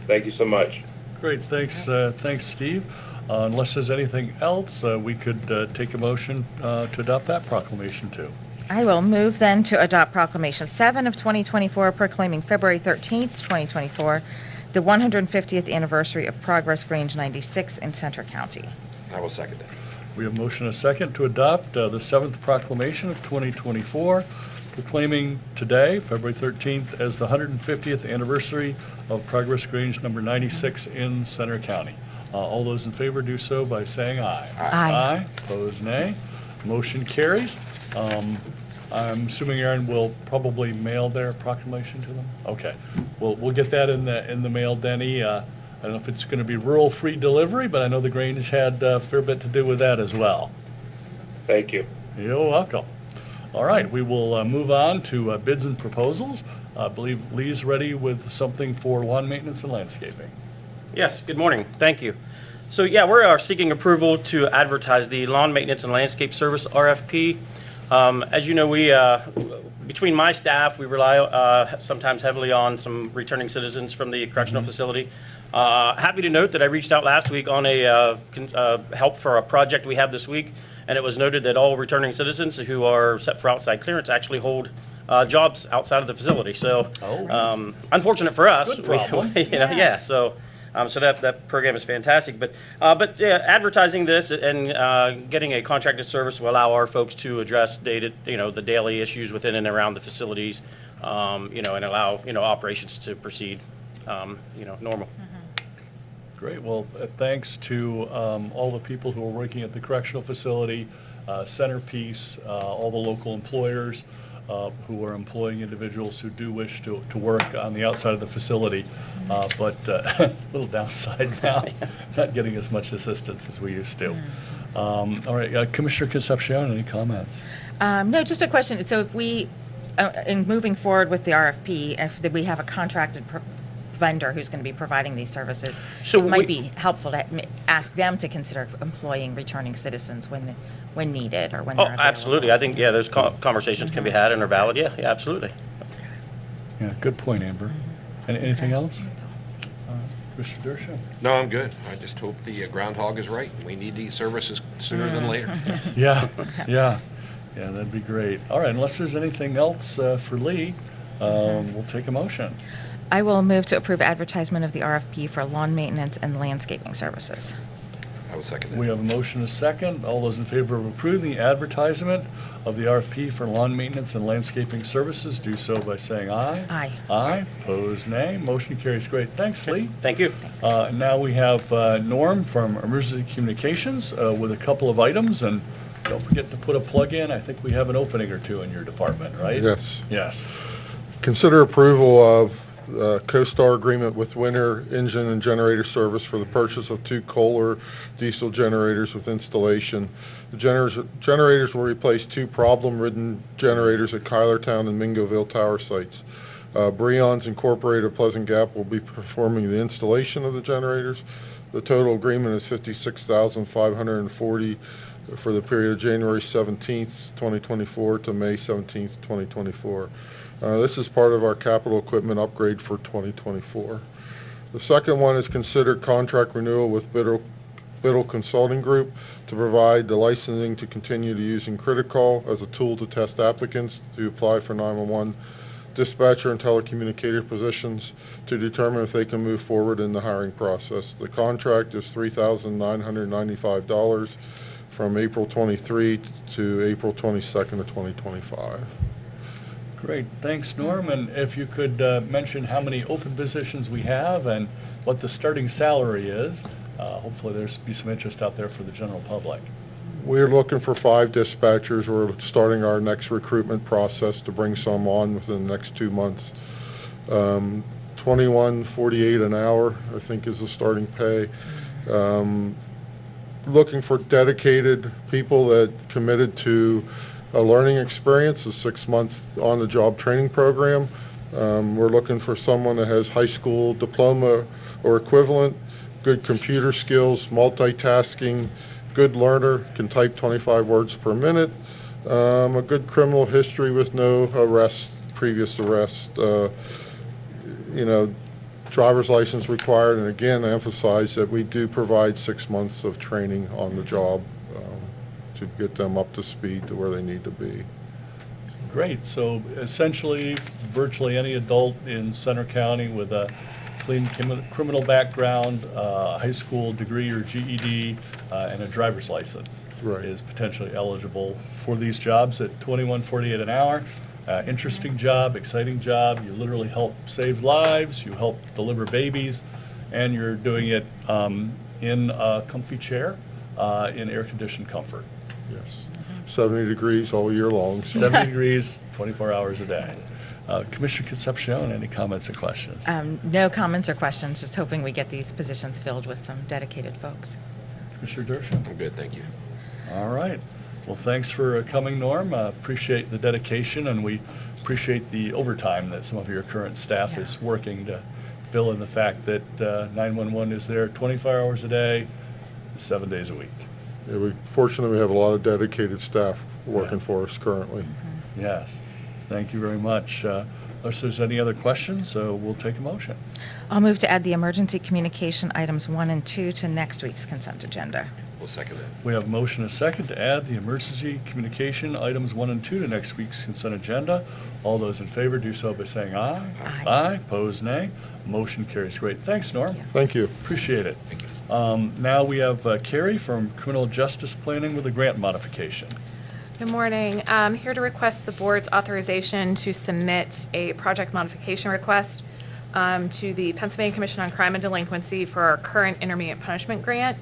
Thank you so much. Great, thanks, Steve. Unless there's anything else, we could take a motion to adopt that proclamation too. I will move then to adopt Proclamation 7 of 2024, proclaiming February 13th, 2024, the 150th anniversary of Progress Grange 96 in Center County. I will second that. We have motion and a second to adopt the seventh proclamation of 2024, proclaiming today, February 13th, as the 150th anniversary of Progress Grange number 96 in Center County. All those in favor do so by saying aye. Aye. Opposed, nay. Motion carries. I'm assuming Aaron will probably mail their proclamation to them? Okay. We'll get that in the mail, Denny. I don't know if it's going to be rural free delivery, but I know the Grange had a fair bit to do with that as well. Thank you. You're welcome. All right, we will move on to bids and proposals. I believe Lee's ready with something for lawn maintenance and landscaping. Yes, good morning. Thank you. So yeah, we are seeking approval to advertise the lawn maintenance and landscape service RFP. As you know, we between my staff, we rely sometimes heavily on some returning citizens from the correctional facility. Happy to note that I reached out last week on a help for a project we have this week, and it was noted that all returning citizens who are set for outside clearance actually hold jobs outside of the facility. So, unfortunate for us. Good problem. Yeah. So that program is fantastic. But yeah, advertising this and getting a contracted service will allow our folks to address the daily issues within and around the facilities, and allow operations to proceed, normal. Great. Well, thanks to all the people who are working at the correctional facility, Centerpiece, all the local employers who are employing individuals who do wish to work on the outside of the facility. But a little downside now, not getting as much assistance as we used to. All right, Commissioner Concepcion, any comments? No, just a question. So if we, in moving forward with the RFP, if we have a contracted vendor who's going to be providing these services, So it might we- be helpful to ask them to consider employing returning citizens when needed or when they're available. Absolutely. I think, those conversations can be had and are valid. Yeah, absolutely. Yeah, good point, Amber. Anything else? Mr. Dershowitz? No, I'm good. I just hope the groundhog is right. We need these services sooner than later. Yeah, that'd be great. All right, unless there's anything else for Lee, we'll take a motion. I will move to approve advertisement of the RFP for lawn maintenance and landscaping services. I I will second that. We have a motion and a second. All those in favor of approving the advertisement of the RFP for lawn maintenance and landscaping services, do so by saying aye. Aye. Aye. Opposed, nay. Motion carries. Great. Thanks, Lee. Thank you. Now we have Norm from Emergency Communications with a couple of items, and don't forget to put a plug in. I think we have an opening or two in your department, right? Yes. Yes. Consider approval of CoStar agreement with Winter Engine and Generator Service for the purchase of 2 Kohler diesel generators with installation. The generators will replace 2 problem-ridden generators at Kylertown and Mingoville tower sites. Breon's Incorporated of Pleasant Gap will be performing the installation of the generators. The total agreement is $56,540 for the period of January 17th, 2024 to May 17th, 2024. This is part of our capital equipment upgrade for 2024. The second one is considered contract renewal with Biddle Consulting Group to provide the licensing to continue to using Critical as a tool to test applicants to apply for 911 dispatcher and telecommunicator positions to determine if they can move forward in the hiring process. The contract is $3,995 from April 23 to April 22nd of 2025. Great. Thanks, Norm. And if you could mention how many open positions we have and what the starting salary is. Hopefully there's be some interest out there for the general public. We're looking for 5 dispatchers. We're starting our next recruitment process to bring some on within the next 2 months. $21.48 an hour, I think, is the starting pay. Looking for dedicated people that committed to a learning experience, a 6-month on-the-job training program. We're looking for someone that has high school diploma or equivalent, good computer skills, multitasking, good learner, can type 25 words per minute, a good criminal history with no previous arrest, driver's license required, and again, I emphasize that we do provide 6 months of training on the job to get them up to speed to where they need to be. Great. So essentially, virtually any adult in Center County with a clean criminal background, high school degree or GED, and a driver's license Right. is potentially eligible for these jobs at $21.48 an hour. Interesting job, exciting job. You literally help save lives, you help deliver babies, and you're doing it in a comfy chair in air-conditioned comfort. Yes. 70 degrees all year long. So 70 degrees, 24 hours a day. Commissioner Concepcion, any comments or questions? No comments or questions, just hoping we get these positions filled with some dedicated folks. Commissioner Dershowitz? I'm good, thank you. All right. Well, thanks for coming, Norm. Appreciate the dedication, and we appreciate the overtime that some of your current staff is working to fill in the fact that 911 is there 24 hours a day, 7 days a week. yeah, fortunately, we have a lot of dedicated staff working for us currently. Yes. Thank you very much. Unless there's any other questions, we'll take a motion. I'll move to add the emergency communication items 1 and 2 to next week's consent agenda. We'll second that. We have a motion and a second to add the emergency communication items 1 and 2 to next week's consent agenda. All those in favor do so by saying aye. Aye. Aye. Opposed, nay. Motion carries. Great. Thanks, Norm. Thank you. Appreciate it. Thank you. Now we have Carrie from Criminal Justice Planning with a grant modification. Good morning. I'm here to request the board's authorization to submit a project modification request to the Pennsylvania Commission on Crime and Delinquency for our current intermediate punishment grant.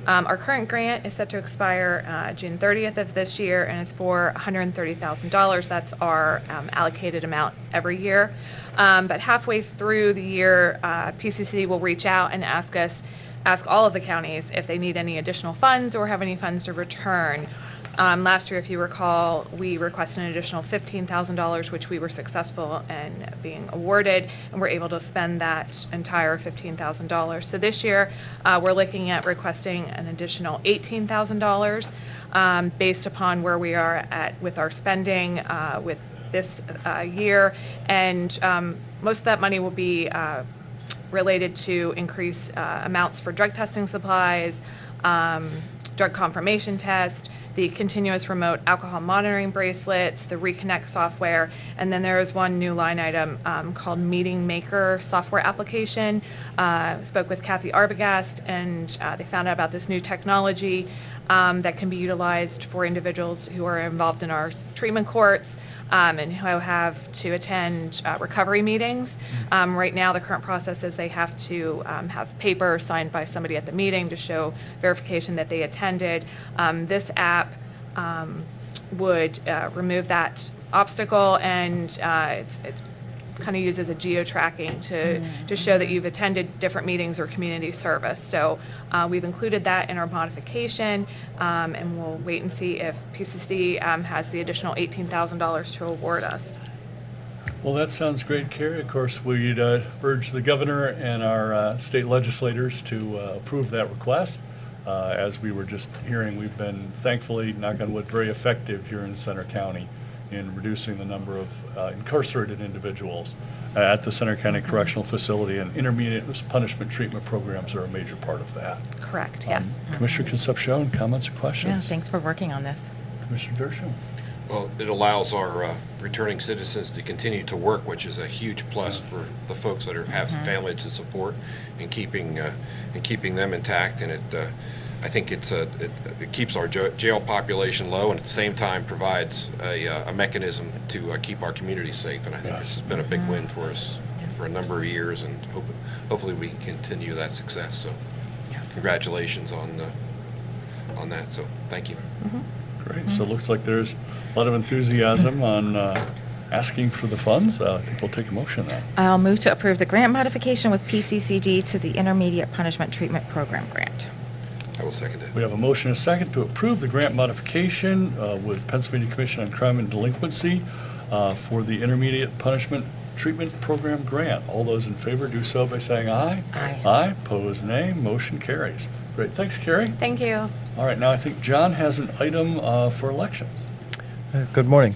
Our current grant is set to expire June 30th of this year and is for $130,000. That's our allocated amount every year. But halfway through the year, PCC will reach out and ask all of the counties if they need any additional funds or have any funds to return. Last year, if you recall, we requested an additional $15,000, which we were successful in being awarded, and we're able to spend that entire $15,000. So this year, we're looking at requesting an additional $18,000 based upon where we are at with our spending with this year. And most of that money will be related to increase amounts for drug testing supplies, drug confirmation test, the continuous remote alcohol monitoring bracelets, the Reconnect software, and then there is one new line item called Meeting Maker software application. Spoke with Kathy Arbogast, and they found out about this new technology that can be utilized for individuals who are involved in our treatment courts and who have to attend recovery meetings. Right now, the current process is they have to have paper signed by somebody at the meeting to show verification that they attended. This app would remove that obstacle, and it's kind of uses a geo-tracking to show that you've attended different meetings or community service. So we've included that in our modification, and we'll wait and see if PCCD has the additional $18,000 to award us. Well, that sounds great, Carrie. Of course, we'd urge the governor and our state legislators to approve that request. As we were just hearing, we've been thankfully, knock on wood, very effective here in Center County in reducing the number of incarcerated individuals at the Center County Correctional Facility, and intermediate punishment treatment programs are a major part of that. Correct, yes. Commissioner Concepcion, comments or Yeah, questions? thanks for working on this. Commissioner Dershowitz? Well, it allows our returning citizens to continue to work, which is a huge plus for the folks that have family to support, and keeping them intact. And I think it keeps our jail population low, and at the same time provides a mechanism to keep our community safe. And I think this has been a big win for us for a number of years, and hopefully we can continue that success. So congratulations on that. So thank you. Great, so it looks like there's a lot of enthusiasm on asking for the funds. I think we'll take a motion then. I'll move to approve the grant modification with PCCD to the Intermediate Punishment Treatment Program grant. I will second it. We have a motion and a second to approve the grant modification with Pennsylvania Commission on Crime and Delinquency for the Intermediate Punishment Treatment Program grant. All those in favor do so by saying aye. Aye. Aye, pose nay, motion carries. Great, thanks, Carrie. Thank you. All right, now I think John has an item for elections. Good morning.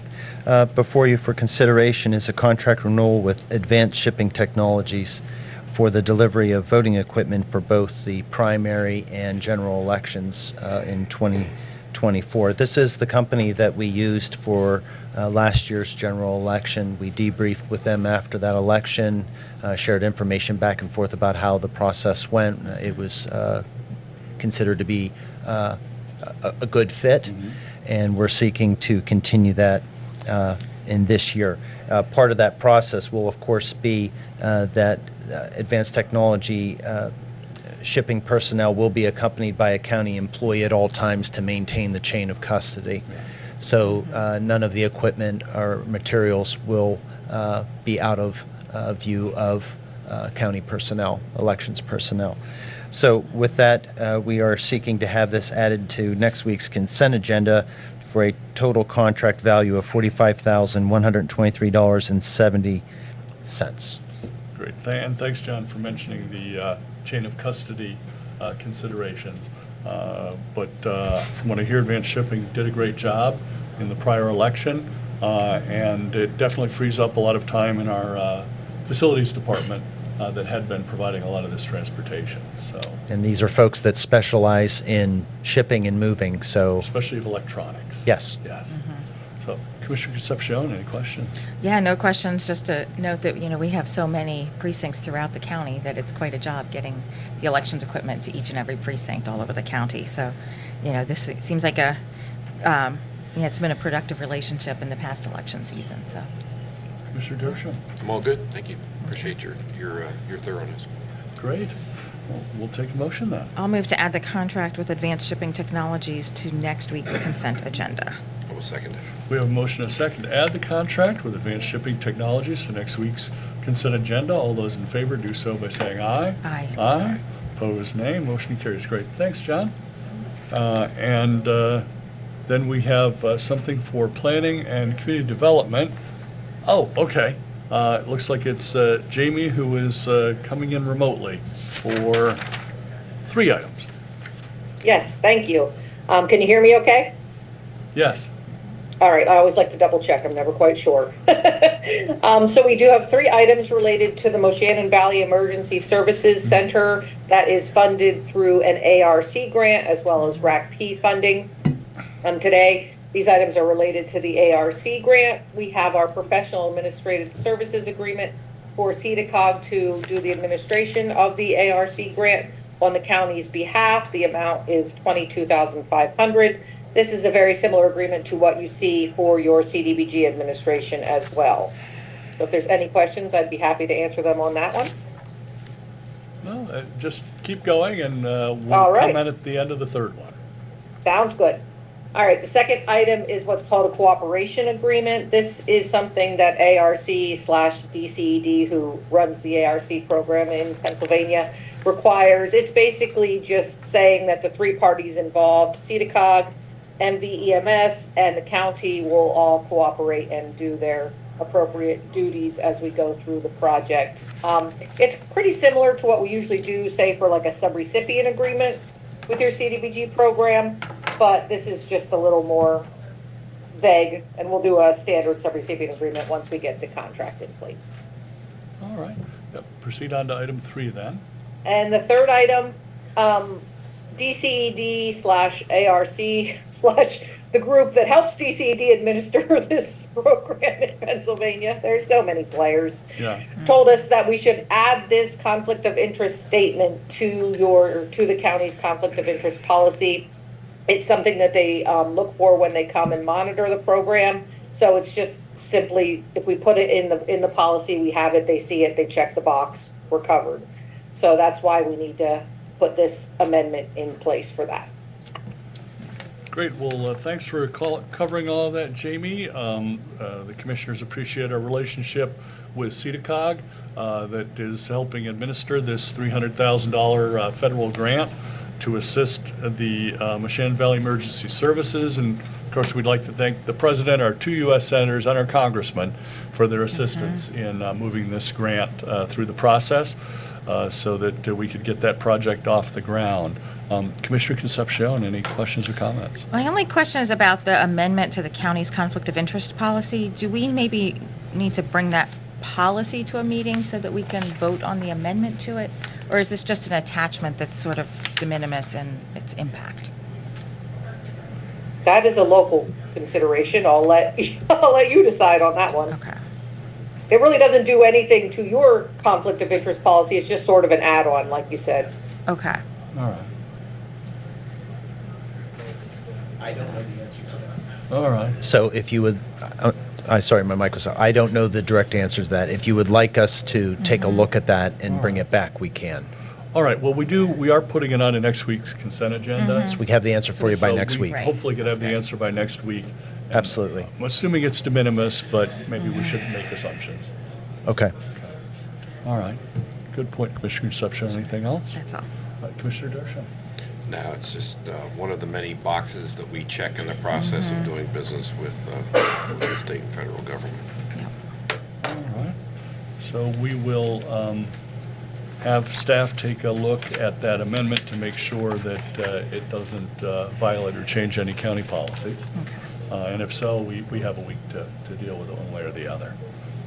Before you for consideration is a contract renewal with Advanced Shipping Technologies for the delivery of voting equipment for both the primary and general elections in 2024. This is the company that we used for last year's general election. We debriefed with them after that election, shared information back and forth about how the process went. It was considered to be a good fit, and we're seeking to continue that in this year. Part of that process will, of course, be that advanced technology shipping personnel will be accompanied by a county employee at all times to maintain the chain of custody. So none of the equipment or materials will be out of view of county personnel, elections personnel. So with that, we are seeking to have this added to next week's consent agenda for a total contract value of $45,123.70. Great, and thanks, John, for mentioning the chain of custody considerations. But from what I hear, Advanced Shipping did a great job in the prior election, and it definitely frees up a lot of time in our facilities department that had been providing a lot of this transportation. So, And these are folks that specialize in shipping and moving, so especially of electronics. yes. Yes. So, Commissioner Concepcion, any questions? Yeah, no questions. Just to note that, we have so many precincts throughout the county that it's quite a job getting the elections equipment to each and every precinct all over the county. So, this seems like it's been a productive relationship in the past election season, so. Commissioner Dershowitz? I'm all good. Thank you. Appreciate your thoroughness. Great. Well, we'll take a motion then. I'll move to add the contract with Advanced Shipping Technologies to next week's consent agenda. I will second it. We have a motion and a second to add the contract with Advanced Shipping Technologies to next week's consent agenda. All those in favor do so by saying aye. Aye. Aye. Opposed, nay. Motion carries. Great. Thanks, John. And then we have something for planning and community development. Oh, okay. It looks like it's Jamie who is coming in remotely for 3 items. Yes, thank you. Can you hear me okay? Yes. All right, I always like to double check, I'm never quite sure. So we do have 3 items related to the Moshannon Valley Emergency Services Center that is funded through an ARC grant as well as RACP funding. today. These items are related to the ARC grant. We have our professional administrative services agreement for CEDACOG to do the administration of the ARC grant on the county's behalf. The amount is $22,500. This is a very similar agreement to what you see for your CDBG administration as well. So if there's any questions, I'd be happy to answer them on that one. No, just keep going, and we'll All right. comment at the end of the third one. Sounds good. All right, the second item is what's called a cooperation agreement. This is something that ARC/DCED, who runs the ARC program in Pennsylvania, requires. It's basically just saying that the three parties involved, CEDACOG, MVEMS, and the county will all cooperate and do their appropriate duties as we go through the project. It's pretty similar to what we usually do, say, for like a subrecipient agreement with your CDBG program, but this is just a little more vague, and we'll do a standard subrecipient agreement once we get the contract in place. All right. Yep. Proceed on to item 3 then. And the third item, DCED/ARC/the group that helps DCED administer this program in Pennsylvania. There's so many players. Yeah. Told us that we should add this conflict of interest statement to the county's conflict of interest policy. It's something that they look for when they come and monitor the program. So it's just simply, if we put it in the policy, we have it, they see it, they check the box, we're covered. So that's why we need to put this amendment in place for that. Great. Well, thanks for covering all of that, Jamie. The commissioners appreciate our relationship with CEDACOG that is helping administer this $300,000 federal grant to assist the Moshannon Valley Emergency Services. And of course, we'd like to thank the president, our 2 U.S. senators, and our congressman for their assistance in moving this grant through the process so that we could get that project off the ground. Commissioner Concepcion, any questions or comments? My only question is about the amendment to the county's conflict of interest policy. Do we maybe need to bring that policy to a meeting so that we can vote on the amendment to it? Or is this just an attachment that's sort of de minimis in its impact? That is a local consideration. I'll let you decide on that one. Okay. It really doesn't do anything to your conflict of interest policy. It's just sort of an add-on, like you said. Okay. All right. I don't know the answer to that. All right. So if you would, sorry, my mic was on. I don't know the direct answer to that. If you would like us to take a look at that and bring it back, we can. All right. Well, we are putting it on to next week's consent agenda. So we have the answer for you by So next we week. Hopefully could have the answer by next week. And Absolutely. I'm assuming it's de minimis, but maybe we shouldn't make assumptions. Okay. All right. Good point, Commissioner Concepcion. Anything else? That's all. Commissioner Darshan? No, it's just one of the many boxes that we check in the process of doing business with the state and federal government. All right. So we will have staff take a look at that amendment to make sure that it doesn't violate or change any county policy. And if so, we have a week to deal with it one way or the other.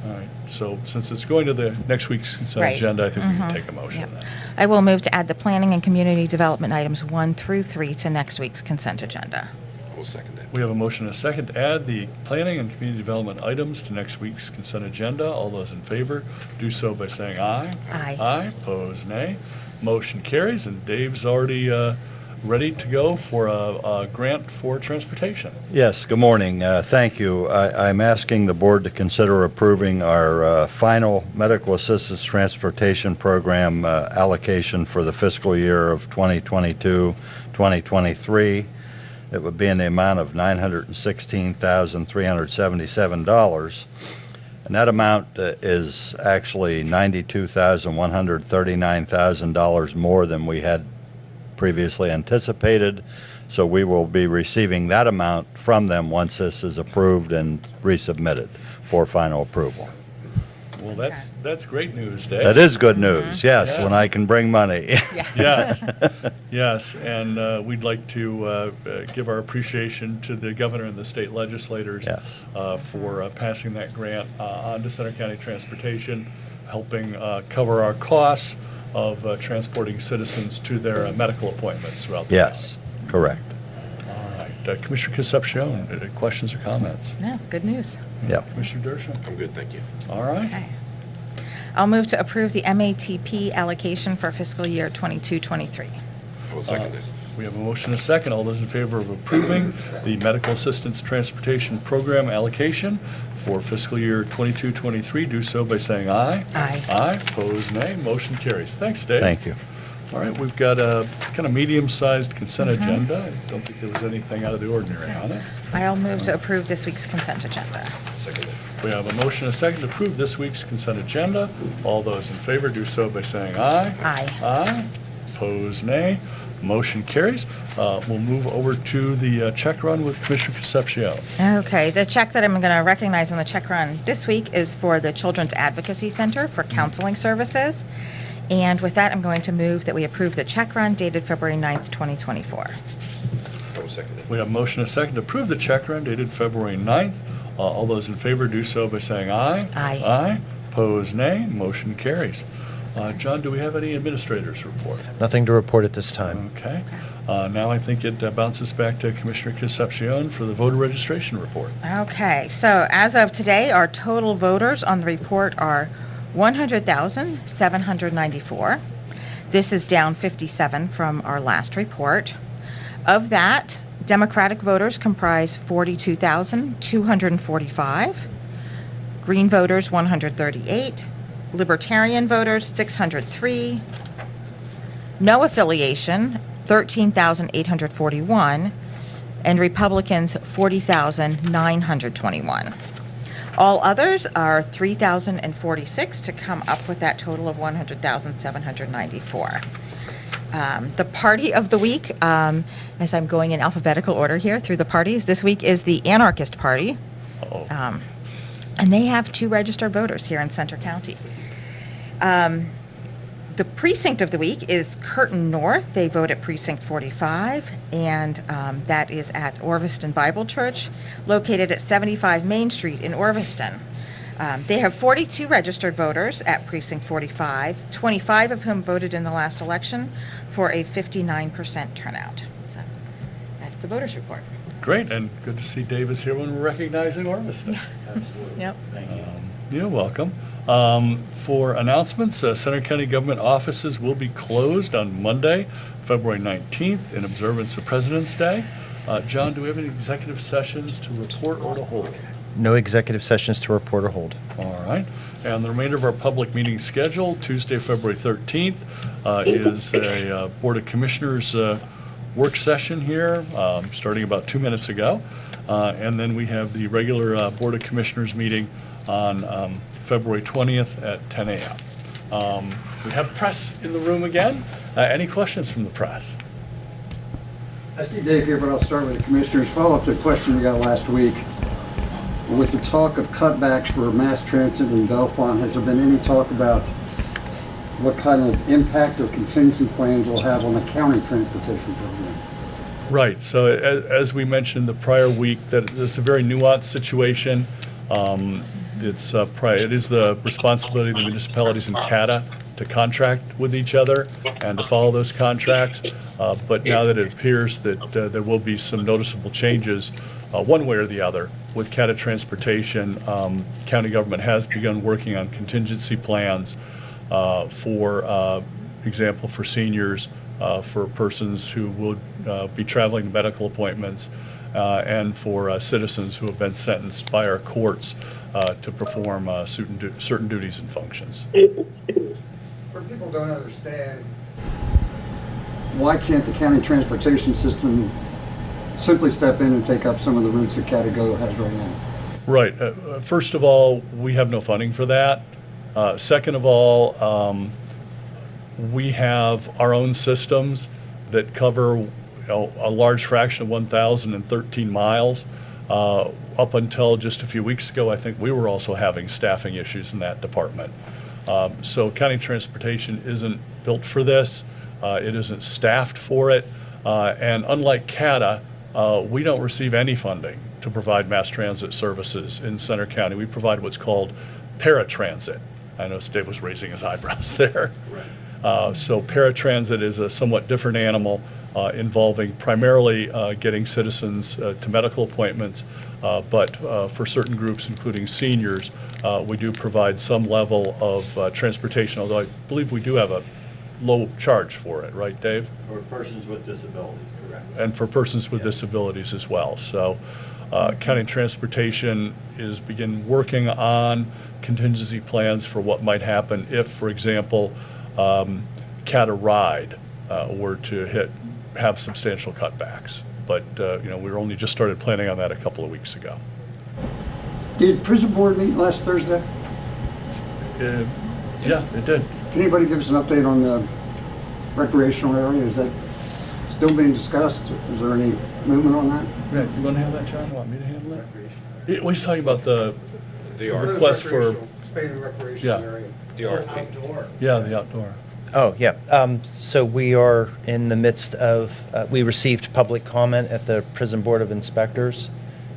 All right. So since it's going to the next week's consent Right. agenda, I think we can take a motion then. I will move to add the planning and community development items 1 through 3 to next week's consent agenda. We'll second that. We have a motion and a second to add the planning and community development items to next week's consent agenda. All those in favor do so by saying aye. Aye. Aye. Opposed, nay. Motion carries, and Dave's already ready to go for a grant for transportation. Yes, good morning. Thank you. I'm asking the board to consider approving our final medical assistance transportation program allocation for the fiscal year of 2022-2023. It would be in the amount of $916,377. And that amount is actually $92,139,000 more than we had previously anticipated. So we will be receiving that amount from them once this is approved and resubmitted for final approval. Well, that's great news, Dave. That is good news, yes, Yeah. when I can bring money. Yes, yes, and we'd like to give our appreciation to the governor and the state legislators Yes. For passing that grant on to Center County Transportation, helping cover our costs of transporting citizens to their medical appointments throughout the Yes, correct. All right. Commissioner Concepcion, questions or comments? No, good news. Yep. Commissioner Dershowitz? I'm good, thank you. All right. Okay. I'll move to approve the MATP allocation for fiscal year 22-23. I will second it. We have a motion and a second. All those in favor of approving the Medical Assistance Transportation Program allocation for fiscal year 22-23, do so by saying aye. Aye. Aye, opposed, nay. Motion carries. Thanks, Dave. Thank you. All right, we've got a kind of medium-sized consent agenda. I don't think there was anything out of the ordinary on it. I'll move to approve this week's consent agenda. Second it. We have a motion and a second to approve this week's consent agenda. All those in favor do so by saying aye. Aye. Aye. Opposed, nay. Motion carries. We'll move over to the check run with Commissioner Concepcion. Okay, the check that I'm going to recognize on the check run this week is for the Children's Advocacy Center for counseling services. And with that, I'm going to move that we approve the check run dated February 9th, 2024. I will second it. We have a motion and a second to approve the check run dated February 9th. All those in favor do so by saying aye. Aye. Aye. Opposed, nay. Motion carries. John, do we have any administrators report? Nothing to report at this time. Okay. Now I think it bounces back to Commissioner Concepcion for the voter registration report. Okay, so as of today, our total voters on the report are 100,794. This is down 57 from our last report. Of that, Democratic voters comprise 42,245, Green voters 138, Libertarian voters 603, no affiliation 13,841, and Republicans 40,921. All others are 3,046 to come up with that total of 100,794. The party of the week, as I'm going in alphabetical order here through the parties, this week is the Anarchist Party. And they have 2 registered voters here in Center County. The precinct of the week is Curtin North. They vote at Precinct 45, and that is at Orviston Bible Church, located at 75 Main Street in Orviston. They have 42 registered voters at Precinct 45, 25 of whom voted in the last election for a 59% turnout. So that's the voters report. Great, and good to see Davis here when we're recognizing Orviston. Yep. You're welcome. For announcements, Center County government offices will be closed on Monday, February 19th, in observance of President's Day. John, do we have any executive sessions to report or to hold? No executive sessions to report or hold. All right. And the remainder of our public meeting schedule, Tuesday, February 13th, is a Board of Commissioners work session here, starting about 2 minutes ago. And then we have the regular Board of Commissioners meeting on February 20th at 10 a.m. We have press in the room again. Any questions from the press? I see Dave here, but I'll start with the commissioners. Follow up to the question we got last week. With the talk of cutbacks for mass transit in Bellefonte, has there been any talk about what kind of impact or contingency plans will have on the county transportation program? Right. So as we mentioned the prior week, that it's a very nuanced situation. It is the responsibility of the municipalities in CATA to contract with each other and to follow those contracts. But now that it appears that there will be some noticeable changes, one way or the other, with CATA transportation, county government has begun working on contingency plans for example, for seniors, for persons who will be traveling to medical appointments, and for citizens who have been sentenced by our courts to perform certain duties and functions. For people who don't understand, why can't the county transportation system simply step in and take up some of the routes that Catago has right now? Right. First of all, we have no funding for that. Second of all, we have our own systems that cover a large fraction of 1,013 miles. Up until just a few weeks ago, I think we were also having staffing issues in that department. So county transportation isn't built for this. It isn't staffed for it. And unlike CATA, we don't receive any funding to provide mass transit services in Center County. We provide what's called paratransit. I know Dave was raising his eyebrows there. So paratransit is a somewhat different animal involving primarily getting citizens to medical appointments, but for certain groups, including seniors, we do provide some level of transportation, although I believe we do have a low charge for it, right, Dave? For persons with disabilities, correct. And for persons with disabilities as well. So county transportation is begin working on contingency plans for what might happen if, for example, CATA ride were to have substantial cutbacks. But, we were only just started planning on that a couple of weeks ago. Did prison board meet last Thursday? Yeah, it did. Can anybody give us an update on the recreational area? Is that still being discussed? Is there any movement on that? Yeah, you want to handle that, John? You want me to handle it? Well, he's talking about the RFP. request for, Expanding recreation Yeah. area. The RFP. yeah, the outdoor. Oh, yeah. So we are in the midst of, we received public comment at the Prison Board of Inspectors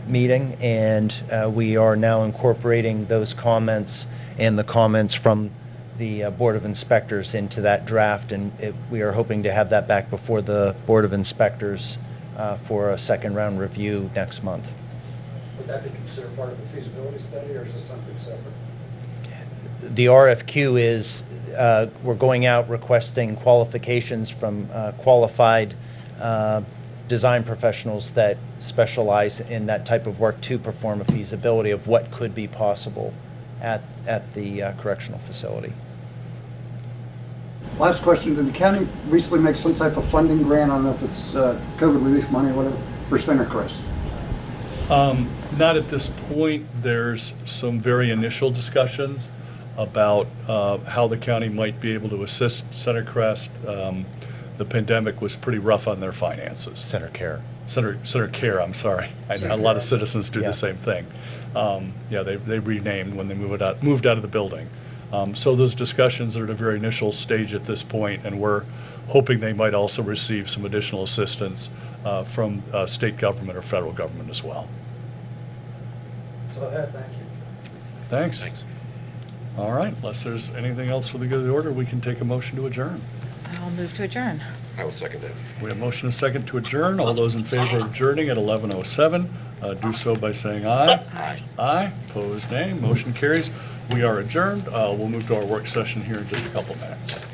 meeting, and we are now incorporating those comments and the comments from the Board of Inspectors into that draft, and we are hoping to have that back before the Board of Inspectors for a second round review next month. Would that be considered part of the feasibility study, or is this something separate? The RFQ is, we're going out requesting qualifications from qualified design professionals that specialize in that type of work to perform a feasibility of what could be possible at the correctional facility. Last question, did the county recently make some type of funding grant, I don't know if it's COVID relief money or whatever, for Center Crest? Not at this point. There's some very initial discussions about how the county might be able to assist Center Crest. The pandemic was pretty rough on their finances. Center Care. Center Care, I'm sorry. I know a lot of citizens do Yeah. the same thing. Yeah, they renamed when they moved out of the building. So those discussions are at a very initial stage at this point, and we're hoping they might also receive some additional assistance from state government or federal government as well. So thank you. Thanks. Thanks. All right, unless there's anything else for the good of the order, we can take a motion to adjourn. I'll move to adjourn. I will second that. We have motion and second to adjourn. All those in favor of adjourning at 11:07, do so by saying aye. Aye. Aye, opposed nay, motion carries. We are adjourned. We'll move to our work session here in just a couple minutes.